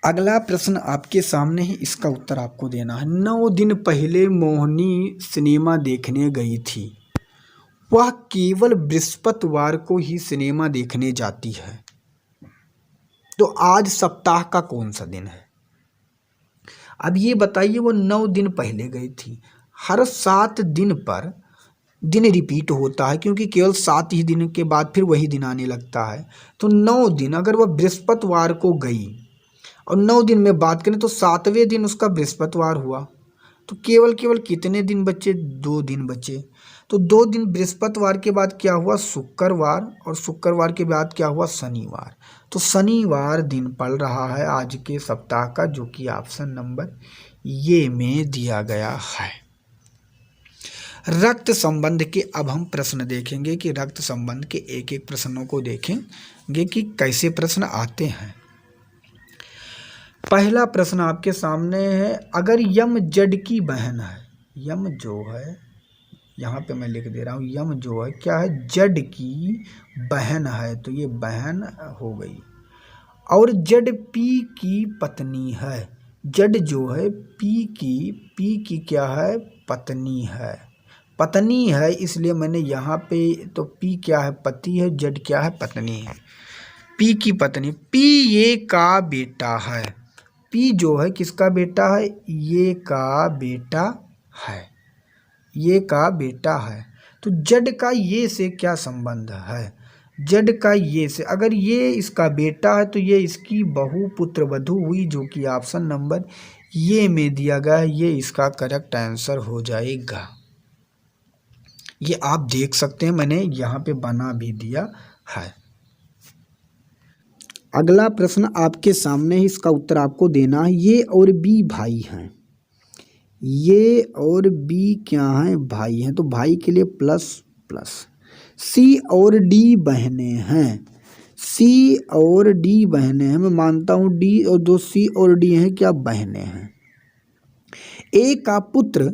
Speaker 1: अगला प्रश्न आपके सामने ही, इसका उत्तर आपको देना है। 9 दिन पहले मोहिनी सिनेमा देखने गई थी। वह केवल बृहस्पतिवार को ही सिनेमा देखने जाती है। तो आज सप्ताह का कौन सा दिन है? अब ये बताइए, वो 9 दिन पहले गई थी। हर 7 दिन पर दिन रिपीट होता है, क्योंकि केवल 7 ही दिन के बाद फिर वही दिन आने लगता है। तो 9 दिन, अगर वह बृहस्पतिवार को गई और 9 दिन में बात करें तो 7वें दिन उसका बृहस्पतिवार हुआ। तो केवल केवल कितने दिन बचे? 2 दिन बचे। तो 2 दिन बृहस्पतिवार के बाद क्या हुआ? शुक्रवार। और शुक्रवार के बाद क्या हुआ? शनिवार। तो शनिवार दिन पड़ रहा है आज के सप्ताह का, जो कि ऑप्शन नंबर ये में दिया गया है। रक्त संबंध के अब हम प्रश्न देखेंगे कि रक्त संबंध के एक एक प्रश्नों को देखेंगे कि कैसे प्रश्न आते हैं। पहला प्रश्न आपके सामने है, अगर यम जड की बहन है, यम जो है, यहाँ पे मैं लिख दे रहा हूँ, यम जो है क्या है? जड की बहन है। तो ये बहन हो गई। और जड पी की पत्नी है। जड जो है पी की क्या है? पत्नी है। पत्नी है, इसलिए मैंने यहाँ पे, तो पी क्या है? पति है। जड क्या है? पत्नी है। पी की पत्नी। पी ये का बेटा है। पी जो है किसका बेटा है? ये का बेटा है। ये का बेटा है। तो जड का ये से क्या संबंध है? जड का ये से, अगर ये इसका बेटा है तो ये इसकी बहु पुत्र वधू हुई, जो कि ऑप्शन नंबर ये में दिया गया है, ये इसका करेक्ट आंसर हो जाएगा। ये आप देख सकते हैं, मैंने यहाँ पे बना भी दिया है। अगला प्रश्न आपके सामने ही, इसका उत्तर आपको देना है। ये और बी भाई हैं। ये और बी क्या हैं? भाई हैं। तो भाई के लिए प्लस प्लस। सी और डी बहनें हैं। सी और डी बहनें हैं, मैं मानता हूँ डी और दो सी और डी हैं क्या? बहनें हैं। ए का पुत्र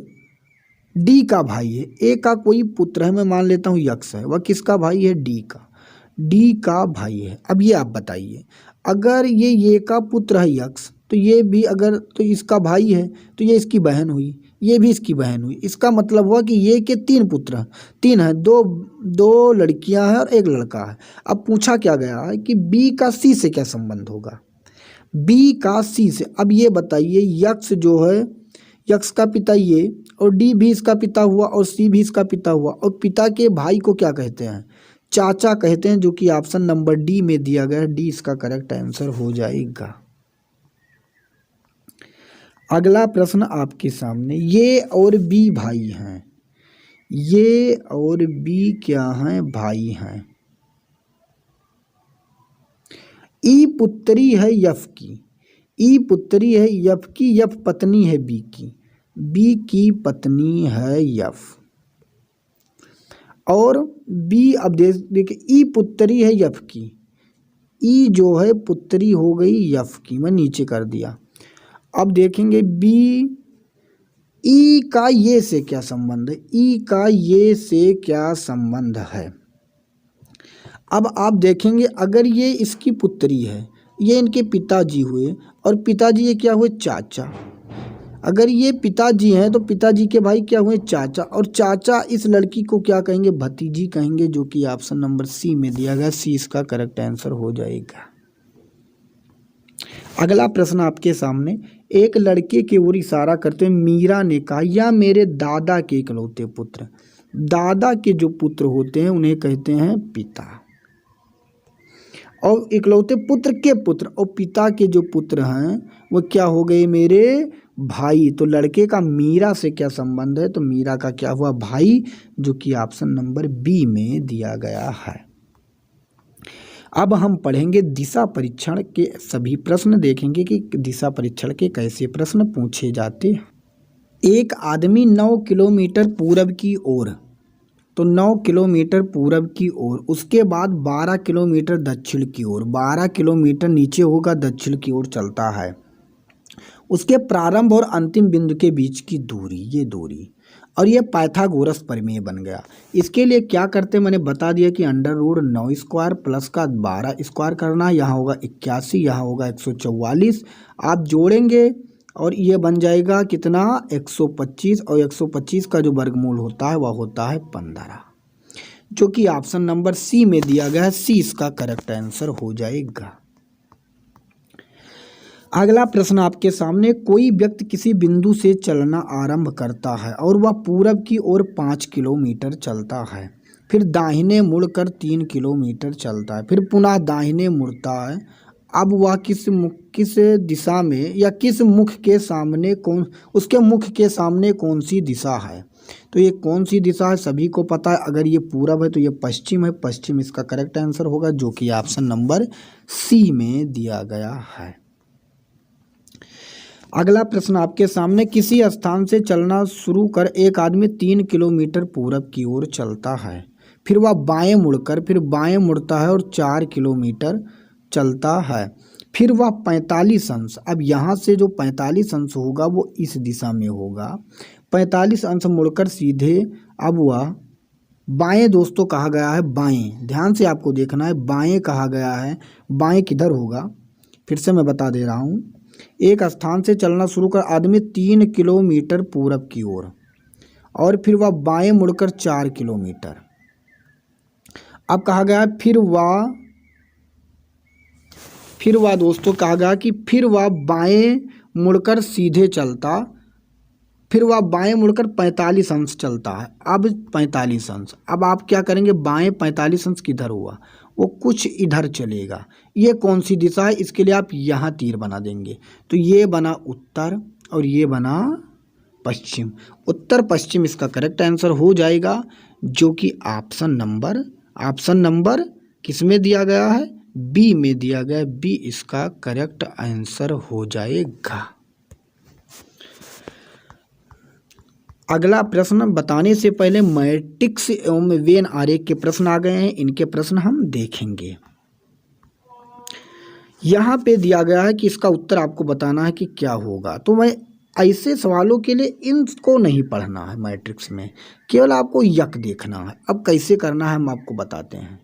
Speaker 1: डी का भाई है। ए का कोई पुत्र है, मैं मान लेता हूँ यक्ष है। वह किसका भाई है? डी का। डी का भाई है। अब ये आप बताइए, अगर ये का पुत्र है यक्ष, तो ये भी अगर तो इसका भाई है, तो ये इसकी बहन हुई, ये भी इसकी बहन हुई। इसका मतलब हुआ कि ये के 3 पुत्र, 3 है, दो लड़कियां हैं और 1 लड़का है। अब पूछा क्या गया है कि बी का सी से क्या संबंध होगा? बी का सी से। अब ये बताइए, यक्ष जो है, यक्ष का पिता ये, और डी भी इसका पिता हुआ और सी भी इसका पिता हुआ, और पिता के भाई को क्या कहते हैं? चाचा कहते हैं, जो कि ऑप्शन नंबर डी में दिया गया है। डी इसका करेक्ट आंसर हो जाएगा। अगला प्रश्न आपके सामने, ये और बी भाई हैं। ये और बी क्या हैं? भाई हैं। ई पुत्री है यफ की। ई पुत्री है यफ की। यफ पत्नी है बी की। बी की पत्नी है यफ। और बी, अब देखिए, ई पुत्री है यफ की। ई जो है पुत्री हो गई यफ की, मैं नीचे कर दिया। अब देखेंगे बी, ई का ये से क्या संबंध है? ई का ये से क्या संबंध है? अब आप देखेंगे अगर ये इसकी पुत्री है, ये इनके पिताजी हुए, और पिताजी ये क्या हुए, चाचा। अगर ये पिताजी हैं तो पिताजी के भाई क्या हुए, चाचा, और चाचा इस लड़की को क्या कहेंगे, भतीजी कहेंगे, जो कि ऑप्शन नंबर सी में दिया गया। सी इसका करेक्ट आंसर हो जाएगा। अगला प्रश्न आपके सामने, एक लड़के की ओर इशारा करते हुए मीरा ने कहा, या मेरे दादा के इकलौते पुत्र। दादा के जो पुत्र होते हैं उन्हें कहते हैं पिता, और इकलौते पुत्र के पुत्र और पिता के जो पुत्र हैं वो क्या हो गए, मेरे भाई। तो लड़के का मीरा से क्या संबंध है, तो मीरा का क्या हुआ, भाई, जो कि ऑप्शन नंबर बी में दिया गया है। अब हम पढ़ेंगे दिशा परीक्षण के सभी प्रश्न, देखेंगे कि दिशा परीक्षण के कैसे प्रश्न पूछे जाते हैं। एक आदमी 9 किलोमीटर पूरब की ओर, तो 9 किलोमीटर पूरब की ओर, उसके बाद 12 किलोमीटर दक्षिण की ओर, 12 किलोमीटर नीचे होगा दक्षिण की ओर चलता है। उसके प्रारंभ और अंतिम बिंदु के बीच की दूरी, ये दूरी, और ये पाइथागोरस प्रमेय बन गया। इसके लिए क्या करते, मैंने बता दिया कि √9 स्क्वायर प्लस का 12 स्क्वायर करना, यहाँ होगा 81, यहाँ होगा 144, आप जोड़ेंगे और ये बन जाएगा कितना, 125, और 125 का जो वर्गमूल होता है वह होता है 15, जो कि ऑप्शन नंबर सी में दिया गया है। सी इसका करेक्ट आंसर हो जाएगा। अगला प्रश्न आपके सामने, कोई व्यक्ति किसी बिंदु से चलना आरंभ करता है और वह पूरब की ओर 5 किलोमीटर चलता है, फिर दाहिने मुड़कर 3 किलोमीटर चलता है, फिर पुनः दाहिने मुड़ता है। अब वह किस दिशा में या किस मुख के सामने, उसके मुख के सामने कौन सी दिशा है। तो ये कौन सी दिशा है सभी को पता है, अगर ये पूरब है तो ये पश्चिम है, पश्चिम इसका करेक्ट आंसर होगा, जो कि ऑप्शन नंबर सी में दिया गया है। अगला प्रश्न आपके सामने, किसी स्थान से चलना शुरू कर एक आदमी 3 किलोमीटर पूरब की ओर चलता है, फिर वह बाएं मुड़कर फिर बाएं मुड़ता है और 4 किलोमीटर चलता है, फिर वह 45 अंश, अब यहाँ से जो 45 अंश होगा वो इस दिशा में होगा, 45 अंश मुड़कर सीधे, अब वह बाएं, दोस्तों कहा गया है बाएं, ध्यान से आपको देखना है, बाएं कहा गया है, बाएं किधर होगा, फिर से मैं बता दे रहा हूँ। एक स्थान से चलना शुरू कर आदमी 3 किलोमीटर पूरब की ओर, और फिर वह बाएं मुड़कर 4 किलोमीटर, अब कहा गया है फिर वह दोस्तों कहा गया कि फिर वह बाएं मुड़कर सीधे चलता, फिर वह बाएं मुड़कर 45 अंश चलता है। अब 45 अंश, अब आप क्या करेंगे, बाएं 45 अंश किधर हुआ, वो कुछ इधर चलेगा। ये कौन सी दिशा है, इसके लिए आप यहाँ तीर बना देंगे, तो ये बना उत्तर और ये बना पश्चिम, उत्तर पश्चिम इसका करेक्ट आंसर हो जाएगा, जो कि ऑप्शन नंबर किस में दिया गया है, बी में दिया गया, बी इसका करेक्ट आंसर हो जाएगा। अगला प्रश्न बताने से पहले मैट्रिक्स एवं वेन आरेख के प्रश्न आ गए हैं, इनके प्रश्न हम देखेंगे। यहाँ पे दिया गया है कि इसका उत्तर आपको बताना है कि क्या होगा, तो मैं ऐसे सवालों के लिए इनको नहीं पढ़ना है मैट्रिक्स में, केवल आपको यक देखना है। अब कैसे करना है हम आपको बताते हैं।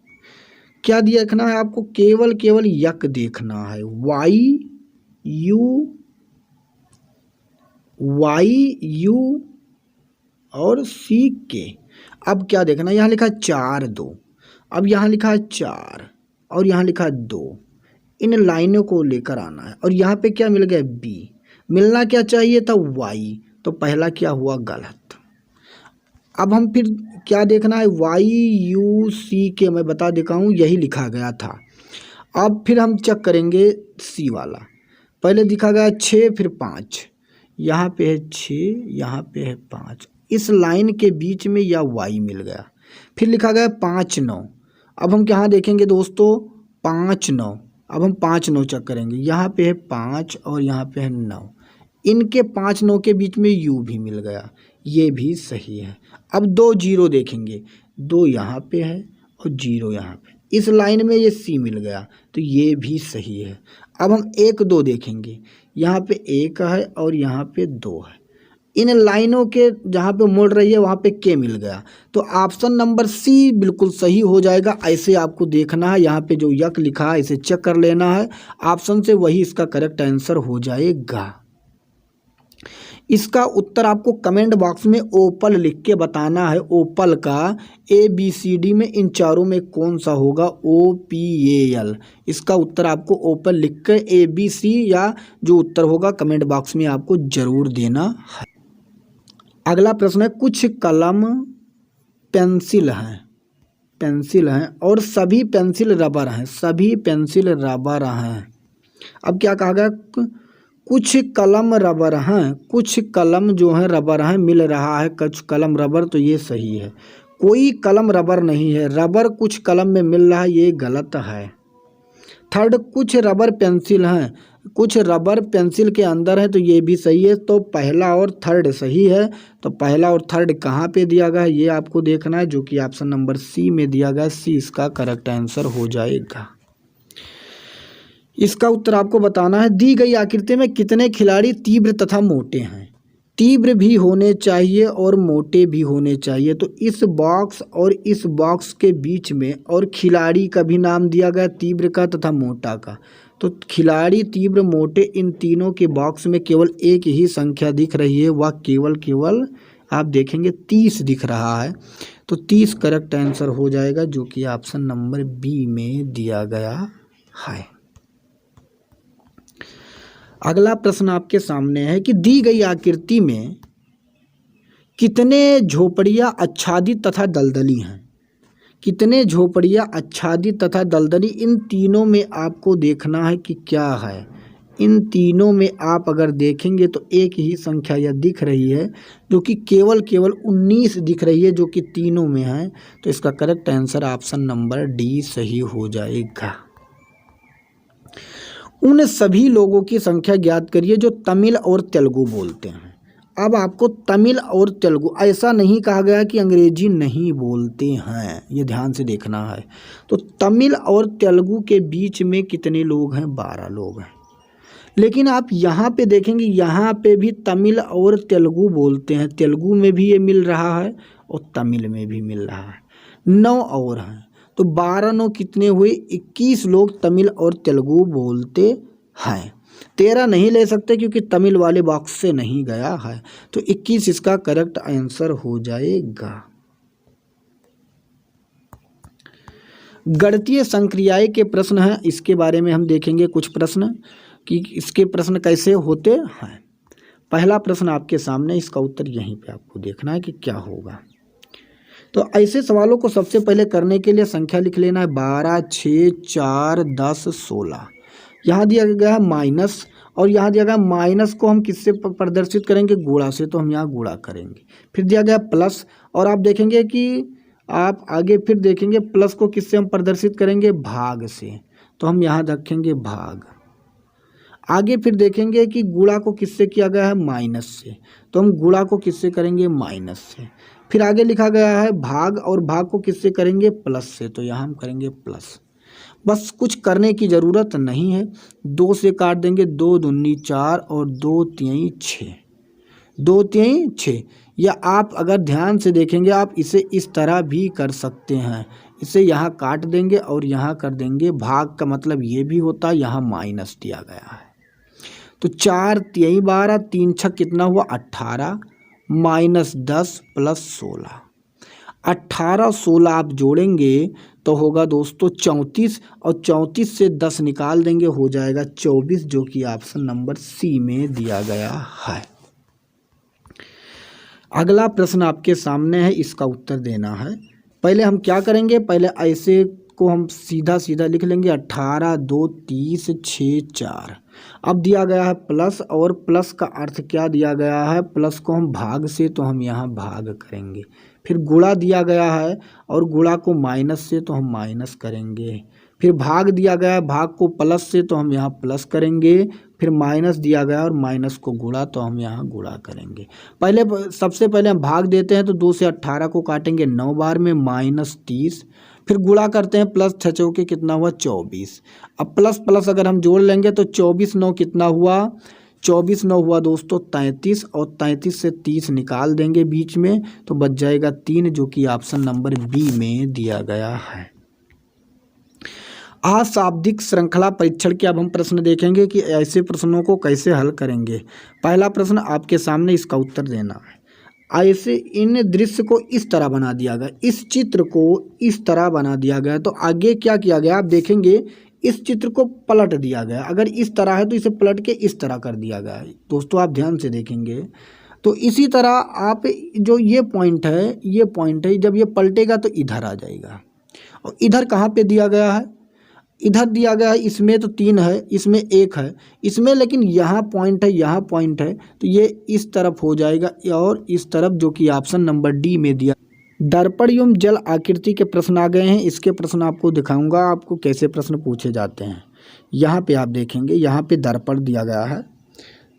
Speaker 1: क्या देखना है आपको, केवल यक देखना है, वाई यू और सी के। अब क्या देखना है, यहाँ लिखा है 4 2, अब यहाँ लिखा है 4 और यहाँ लिखा है 2, इन लाइनों को लेकर आना है, और यहाँ पे क्या मिल गया, बी, मिलना क्या चाहिए था, वाई, तो पहला क्या हुआ, गलत। अब हम फिर क्या देखना है, वाई यू सी के, मैं बता देता हूँ यही लिखा गया था। अब फिर हम चेक करेंगे सी वाला, पहले दिखा गया 6 फिर 5, यहाँ पे है 6 यहाँ पे है 5, इस लाइन के बीच में यह वाई मिल गया। फिर लिखा गया 5 9, अब हम क्या देखेंगे दोस्तों, 5 9, अब हम 5 9 चेक करेंगे, यहाँ पे है 5 और यहाँ पे है 9, इनके 5 9 के बीच में यू भी मिल गया, ये भी सही है। अब 2 0 देखेंगे, 2 यहाँ पे है और 0 यहाँ पे, इस लाइन में ये सी मिल गया, तो ये भी सही है। अब हम 1 2 देखेंगे, यहाँ पे 1 है और यहाँ पे 2 है, इन लाइनों के जहाँ पे मुड़ रही है वहाँ पे के मिल गया, तो ऑप्शन नंबर सी बिल्कुल सही हो जाएगा। ऐसे आपको देखना है, यहाँ पे जो यक लिखा है इसे चेक कर लेना है, ऑप्शन से वही इसका करेक्ट आंसर हो जाएगा। इसका उत्तर आपको कमेंट बॉक्स में ओपल लिख के बताना है। ओपल का ABCD में इन चारों में कौन सा होगा, OPAL। इसका उत्तर आपको ओपल लिख कर ABC या जो उत्तर होगा कमेंट बॉक्स में आपको जरूर देना है। अगला प्रश्न है, कुछ कलम पेंसिल हैं और सभी पेंसिल रबर हैं, सभी पेंसिल रबर हैं। अब क्या कहा गया, कुछ कलम रबर हैं, कुछ कलम जो है रबर हैं, मिल रहा है कुछ कलम रबर, तो ये सही है। कोई कलम रबर नहीं है, रबर कुछ कलम में मिल रहा है, ये गलत है। थर्ड, कुछ रबर पेंसिल हैं, कुछ रबर पेंसिल के अंदर है, तो ये भी सही है। तो पहला और थर्ड सही है। तो पहला और थर्ड कहाँ पे दिया गया है ये आपको देखना है, जो कि ऑप्शन नंबर सी में दिया गया है। सी इसका करेक्ट आंसर हो जाएगा। इसका उत्तर आपको बताना है, दी गई आकृति में कितने खिलाड़ी तीव्र तथा मोटे हैं। तीव्र भी होने चाहिए और मोटे भी होने चाहिए, तो इस बॉक्स और इस बॉक्स के बीच में और खिलाड़ी का भी नाम दिया गया, तीव्र का तथा मोटा का। तो खिलाड़ी, तीव्र, मोटे, इन तीनों के बॉक्स में केवल एक ही संख्या दिख रही है, वह केवल आप देखेंगे 30 दिख रहा है। तो 30 करेक्ट आंसर हो जाएगा, जो कि ऑप्शन नंबर बी में दिया गया है। अगला प्रश्न आपके सामने है कि दी गई आकृति में कितने झोपड़ियां आच्छादित तथा दलदली हैं। कितने झोपड़ियां आच्छादित तथा दलदली, इन तीनों में आपको देखना है कि क्या है। इन तीनों में आप अगर देखेंगे तो एक ही संख्या यह दिख रही है, जो कि केवल 19 दिख रही है, जो कि तीनों में है। तो इसका correct answer option number D सही हो जाएगा। उन सभी लोगों की संख्या ज्ञात करिए जो तमिल और तेलुगु बोलते हैं। अब आपको तमिल और तेलुगु, ऐसा नहीं कहा गया कि अंग्रेजी नहीं बोलते हैं, ये ध्यान से देखना है। तो तमिल और तेलुगु के बीच में कितने लोग हैं, 12 लोग हैं। लेकिन आप यहाँ पे देखेंगे, यहाँ पे भी तमिल और तेलुगु बोलते हैं, तेलुगु में भी ये मिल रहा है और तमिल में भी मिल रहा है। 9 और हैं, तो 12 9 कितने हुए, 21 लोग तमिल और तेलुगु बोलते हैं। 13 नहीं ले सकते क्योंकि तमिल वाले बॉक्स से नहीं गया है, तो 21 इसका करेक्ट आंसर हो जाएगा। गणितीय संक्रियाएं के प्रश्न हैं, इसके बारे में हम देखेंगे कुछ प्रश्न कि इसके प्रश्न कैसे होते हैं। पहला प्रश्न आपके सामने, इसका उत्तर यहीं पे आपको देखना है कि क्या होगा। तो ऐसे सवालों को सबसे पहले करने के लिए संख्या लिख लेना है, 12 6 4 10 16। यहाँ दिया गया है माइनस, और यहाँ दिया गया माइनस को हम किससे प्रदर्शित करेंगे, गुणा से, तो हम यहाँ गुणा करेंगे। फिर दिया गया प्लस, और आप देखेंगे कि आप आगे फिर देखेंगे प्लस को किससे हम प्रदर्शित करेंगे, भाग से, तो हम यहाँ रखेंगे भाग। आगे फिर देखेंगे कि गुणा को किससे किया गया है, माइनस से, तो हम गुणा को किससे करेंगे, माइनस से। फिर आगे लिखा गया है भाग, और भाग को किससे करेंगे, प्लस से, तो यहाँ हम करेंगे प्लस। बस कुछ करने की ज़रूरत नहीं है, 2 से काट देंगे, 2 दूनी 4 और 2 तिहाई 6, 2 तिहाई 6। या आप अगर ध्यान से देखेंगे आप इसे इस तरह भी कर सकते हैं, इसे यहाँ काट देंगे और यहाँ कर देंगे भाग, का मतलब ये भी होता है यहाँ माइनस दिया गया है। तो 4 तिहाई 12, 3 6 कितना हुआ, 18, माइनस 10 प्लस 16। 18 16 आप जोड़ेंगे तो होगा दोस्तों 34, और 34 से 10 निकाल देंगे, हो जाएगा 24, जो कि ऑप्शन नंबर सी में दिया गया है। अगला प्रश्न आपके सामने है, इसका उत्तर देना है। पहले हम क्या करेंगे, पहले ऐसे को हम सीधा सीधा लिख लेंगे, 18 2 30 6 4। अब दिया गया है प्लस, और प्लस का अर्थ क्या दिया गया है, प्लस को हम भाग से, तो हम यहाँ भाग करेंगे। फिर गुणा दिया गया है, और गुणा को माइनस से, तो हम माइनस करेंगे। फिर भाग दिया गया है, भाग को प्लस से, तो हम यहाँ प्लस करेंगे। फिर माइनस दिया गया और माइनस को गुणा, तो हम यहाँ गुणा करेंगे। पहले सबसे पहले हम भाग देते हैं, तो 2 से 18 को काटेंगे 9 बार में, माइनस 30। फिर गुणा करते हैं, प्लस 6 चौके कितना हुआ, 24। अब प्लस प्लस अगर हम जोड़ लेंगे तो 24 9 कितना हुआ, 24 9 हुआ दोस्तों 33, और 33 से 30 निकाल देंगे बीच में तो बच जाएगा 3, जो कि ऑप्शन नंबर बी में दिया गया है। आज शाब्दिक श्रृंखला परीक्षण के अब हम प्रश्न देखेंगे कि ऐसे प्रश्नों को कैसे हल करेंगे। पहला प्रश्न आपके सामने, इसका उत्तर देना है। ऐसे इन दृश्य को इस तरह बना दिया गया, इस चित्र को इस तरह बना दिया गया, तो आगे क्या किया गया आप देखेंगे, इस चित्र को पलट दिया गया। अगर इस तरह है तो इसे पलट के इस तरह कर दिया गया है। दोस्तों आप ध्यान से देखेंगे तो इसी तरह आप जो ये पॉइंट है जब ये पलटेगा तो इधर आ जाएगा। और इधर कहाँ पे दिया गया है, इधर दिया गया है, इसमें तो 3 है, इसमें 1 है, इसमें लेकिन यहाँ पॉइंट है, यहाँ पॉइंट है, तो ये इस तरफ हो जाएगा और इस तरफ, जो कि ऑप्शन नंबर डी में दिया। दर्पण एवं जल आकृति के प्रश्न आ गए हैं। इसके प्रश्न आपको दिखाऊंगा आपको कैसे प्रश्न पूछे जाते हैं। यहाँ पे आप देखेंगे, यहाँ पे दर्पण दिया गया है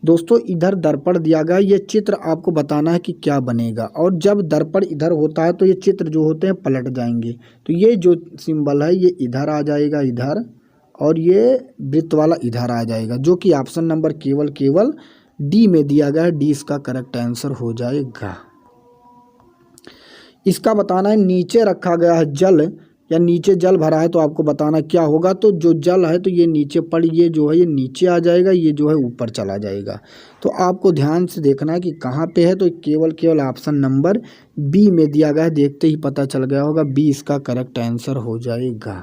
Speaker 1: दोस्तों, इधर दर्पण दिया गया। ये चित्र आपको बताना है कि क्या बनेगा, और जब दर्पण इधर होता है तो ये चित्र जो होते हैं पलट जाएंगे। तो ये जो सिंबल है ये इधर आ जाएगा, इधर, और ये वृत्त वाला इधर आ जाएगा, जो कि ऑप्शन नंबर केवल डी में दिया गया है। डी इसका करेक्ट आंसर हो जाएगा। इसका बताना है, नीचे रखा गया है जल, या नीचे जल भरा है, तो आपको बताना क्या होगा। तो जो जल है तो ये नीचे पड़, ये जो है ये नीचे आ जाएगा, ये जो है ऊपर चला जाएगा। तो आपको ध्यान से देखना है कि कहाँ पे है, तो केवल ऑप्शन नंबर बी में दिया गया है। देखते ही पता चल गया होगा, बी इसका करेक्ट आंसर हो जाएगा।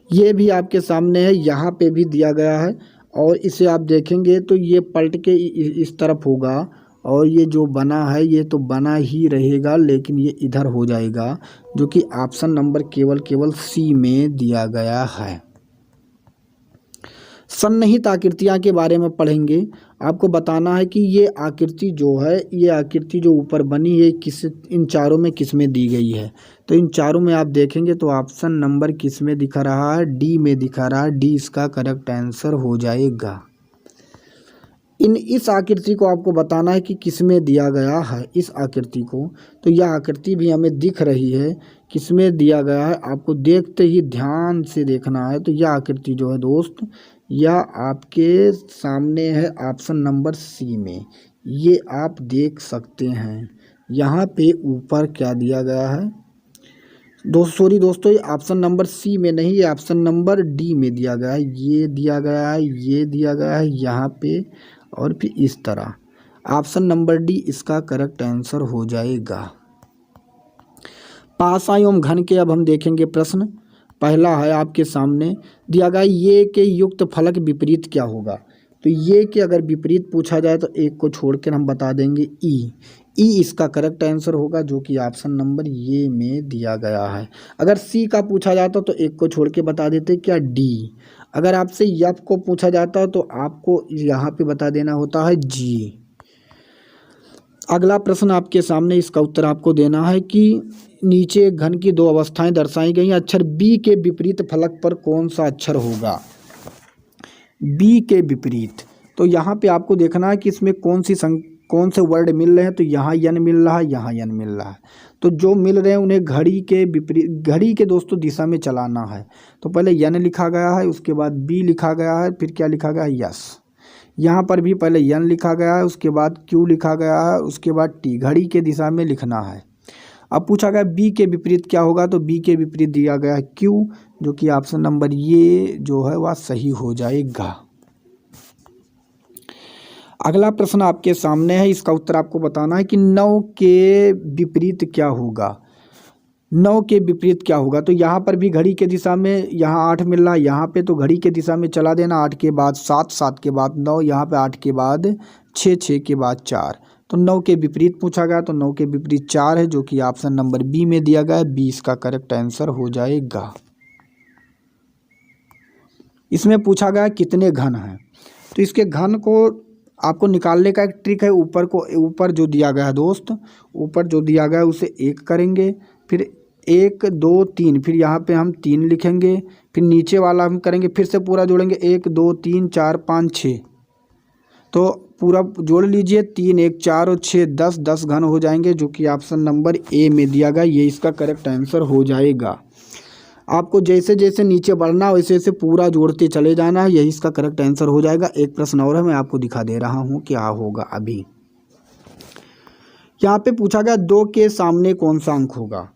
Speaker 1: ये भी आपके सामने है, यहाँ पे भी दिया गया है, और इसे आप देखेंगे तो ये पलट के इस तरफ होगा, और ये जो बना है ये तो बना ही रहेगा, लेकिन ये इधर हो जाएगा, जो कि ऑप्शन नंबर केवल सी में दिया गया है। सन्निहित आकृतियाँ के बारे में पढ़ेंगे। आपको बताना है कि ये आकृति जो है, ये आकृति जो ऊपर बनी है किस, इन चारों में किस में दी गई है। तो इन चारों में आप देखेंगे तो ऑप्शन नंबर किस में दिखा रहा है, डी में दिखा रहा है। डी इसका करेक्ट आंसर हो जाएगा। इस आकृति को आपको बताना है कि किस में दिया गया है, इस आकृति को। तो यह आकृति भी हमें दिख रही है, किस में दिया गया है आपको देखते ही ध्यान से देखना है। तो यह आकृति जो है दोस्त, यह आपके सामने है ऑप्शन नंबर सी में, ये आप देख सकते हैं। यहाँ पे ऊपर क्या दिया गया है दोस्तों, ये ऑप्शन नंबर सी में नहीं, ये ऑप्शन नंबर डी में दिया गया है। ये दिया गया है, ये दिया गया है यहाँ पे, और फिर इस तरह। ऑप्शन नंबर डी इसका करेक्ट आंसर हो जाएगा। पासा एवं घन के अब हम देखेंगे प्रश्न। पहला है आपके सामने दिया गया, ये के युक्त फलक विपरीत क्या होगा। तो ये के अगर विपरीत पूछा जाए तो एक को छोड़कर हम बता देंगे ई इसका करेक्ट आंसर होगा, जो कि ऑप्शन नंबर ये में दिया गया है। अगर सी का पूछा जाता तो एक को छोड़ के बता देते क्या, डी। अगर आपसे एफ को पूछा जाता तो आपको यहाँ पे बता देना होता है जी। अगला प्रश्न आपके सामने, इसका उत्तर आपको देना है कि नीचे घन की 2 अवस्थाएं दर्शाई गई हैं, अक्षर बी के विपरीत फलक पर कौन सा अक्षर होगा। बी के विपरीत, तो यहाँ पे आपको देखना है कि इसमें कौन से वर्ड मिल रहे हैं। तो यहाँ यन मिल रहा है, यहाँ यन मिल रहा है। तो जो मिल रहे हैं उन्हें घड़ी के विपरीत, घड़ी के दोस्तों दिशा में चलाना है। तो पहले यन लिखा गया है, उसके बाद बी लिखा गया है, फिर क्या लिखा गया है, यस। यहाँ पर भी पहले यन लिखा गया है, उसके बाद क्यू लिखा गया है, उसके बाद टी। घड़ी के दिशा में लिखना है। अब पूछा गया बी के विपरीत क्या होगा, तो बी के विपरीत दिया गया है क्यू, जो कि ऑप्शन नंबर ये जो है वह सही हो जाएगा। अगला प्रश्न आपके सामने है, इसका उत्तर आपको बताना है कि 9 के विपरीत क्या होगा। 9 के विपरीत क्या होगा, तो यहाँ पर भी घड़ी के दिशा में, यहाँ 8 मिल रहा है, यहाँ पे तो घड़ी के दिशा में चला देना। 8 के बाद 7, 7 के बाद 9, यहाँ पे 8 के बाद 6, 6 के बाद 4। तो 9 के विपरीत पूछा गया, तो 9 के विपरीत 4 है, जो कि ऑप्शन नंबर बी में दिया गया है। बी इसका करेक्ट आंसर हो जाएगा। इसमें पूछा गया कितने घन हैं, तो इसके घन को आपको निकालने का एक ट्रिक है। ऊपर जो दिया गया है दोस्त, ऊपर जो दिया गया है उसे 1 करेंगे, फिर 1 2 3, फिर यहाँ पे हम 3 लिखेंगे, फिर नीचे वाला हम करेंगे, फिर से पूरा जोड़ेंगे 1 2 3 4 5 6। तो पूरा जोड़ लीजिए, 3 1 4 और 6 10, 10 घन हो जाएंगे, जो कि ऑप्शन नंबर ए में दिया गया। ये इसका करेक्ट आंसर हो जाएगा। आपको जैसे जैसे नीचे बढ़ना है वैसे वैसे पूरा जोड़ते चले जाना है, यही इसका करेक्ट आंसर हो जाएगा। एक प्रश्न और है, मैं आपको दिखा दे रहा हूँ क्या होगा अभी। यहाँ पे पूछा गया 2 के सामने कौन सा अंक होगा,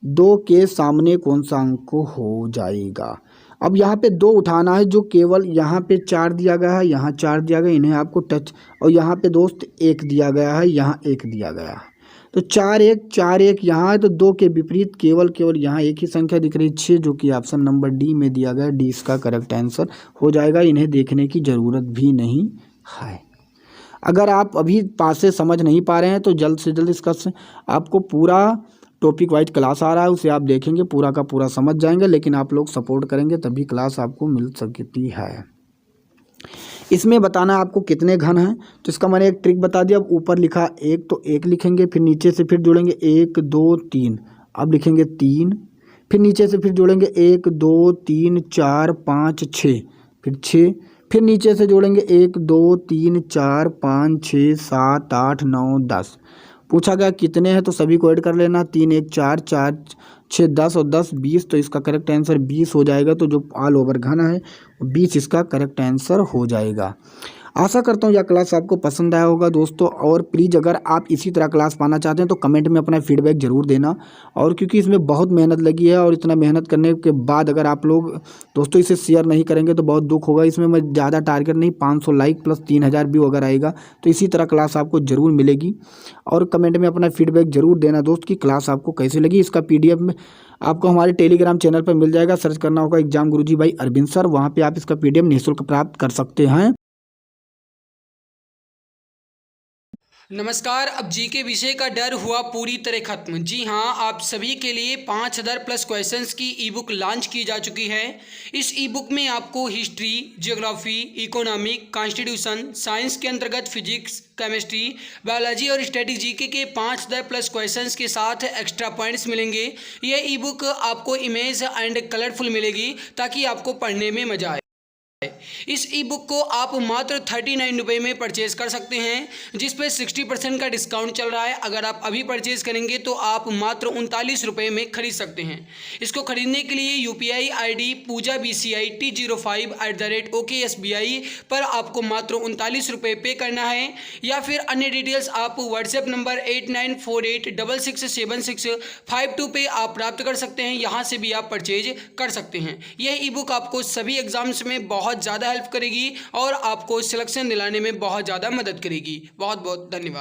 Speaker 1: 2 के सामने कौन सा अंक हो जाएगा। अब यहाँ पे 2 उठाना है, जो केवल यहाँ पे 4 दिया गया है, यहाँ 4 दिया गया, इन्हें आपको टच, और यहाँ पे दोस्त 1 दिया गया है, यहाँ 1 दिया गया है, तो 4 1 यहाँ है, तो 2 के विपरीत केवल यहाँ एक ही संख्या दिख रही है 6, जो कि ऑप्शन नंबर डी में दिया गया है। डी इसका करेक्ट आंसर हो जाएगा, इन्हें देखने की ज़रूरत भी नहीं है। अगर आप अभी पास से समझ नहीं पा रहे हैं तो जल्द से जल्द इसका आपको पूरा टॉपिक वाइज क्लास आ रहा है, उसे आप देखेंगे पूरा का पूरा समझ जाएंगे, लेकिन आप लोग सपोर्ट करेंगे तभी क्लास आपको मिल सकती है। इसमें बताना आपको कितने घन हैं, तो इसका मैंने एक ट्रिक बता दिया। अब ऊपर लिखा 1 तो 1 लिखेंगे, फिर नीचे से फिर जोड़ेंगे 1 2 3, अब लिखेंगे 3, फिर नीचे से फिर जोड़ेंगे 1 2 3 4 5 6, फिर 6, फिर नीचे से जोड़ेंगे 1 2 3 4 5 6 7 8 9 10। पूछा गया कितने हैं, तो सभी को ऐड कर लेना, 3 1 4 4 6 10 और 10 20, तो इसका करेक्ट आंसर 20 हो जाएगा। तो जो ऑल ओवर घन है 20 इसका करेक्ट आंसर हो जाएगा। आशा करता हूँ यह क्लास आपको पसंद आया होगा दोस्तों, और प्लीज़ अगर आप इसी तरह क्लास पाना चाहते हैं तो कमेंट में अपना फीडबैक ज़रूर देना। और क्योंकि इसमें बहुत मेहनत लगी है, और इतना मेहनत करने के बाद अगर आप लोग दोस्तों इसे शेयर नहीं करेंगे तो बहुत दुख होगा। इसमें मैं ज़्यादा टारगेट नहीं, 500 लाइक प्लस 3000 व्यू अगर आएगा तो इसी तरह क्लास आपको ज़रूर मिलेगी। और कमेंट में अपना फीडबैक ज़रूर देना दोस्त कि क्लास आपको कैसी लगी। इसका PDF में आपको हमारे टेलीग्राम चैनल पर मिल जाएगा, सर्च करना होगा exam Guruji by Arvind sir, वहाँ पे आप इसका PDF निःशुल्क प्राप्त कर सकते हैं।
Speaker 2: नमस्कार। अब जीके विषय का डर हुआ पूरी तरह खत्म। जी हाँ, आप सभी के लिए 5000 प्लस क्वेश्चंस की ई बुक लॉन्च की जा चुकी है। इस ई बुक में आपको history, geography, economic, constitution, science के अंतर्गत फिजिक्स, केमिस्ट्री, बायोलॉजी और स्टैटिक जीके के 5000 प्लस क्वेश्चंस के साथ एक्स्ट्रा पॉइंट्स मिलेंगे। यह ई बुक आपको इमेज एंड कलरफुल मिलेगी ताकि आपको पढ़ने में मजा आए। इस ई बुक को आप मात्र 39 रुपये में परचेज कर सकते हैं, जिस पे 60% का डिस्काउंट चल रहा है। अगर आप अभी परचेज करेंगे तो आप मात्र 39 रुपये में खरीद सकते हैं। इसको खरीदने के लिए UPI ID पूजा BCI T05@OKSBI पर आपको मात्र 39 रुपये पे करना है, या फिर अन्य डिटेल्स आप व्हाट्सएप नंबर 8948667652 पे आप प्राप्त कर सकते हैं। यहाँ से भी आप परचेज कर सकते हैं। यह ई बुक आपको सभी एग्जाम्स में बहुत ज़्यादा हेल्प करेगी और आपको सिलेक्शन दिलाने में बहुत ज़्यादा मदद करेगी। बहुत बहुत धन्यवाद।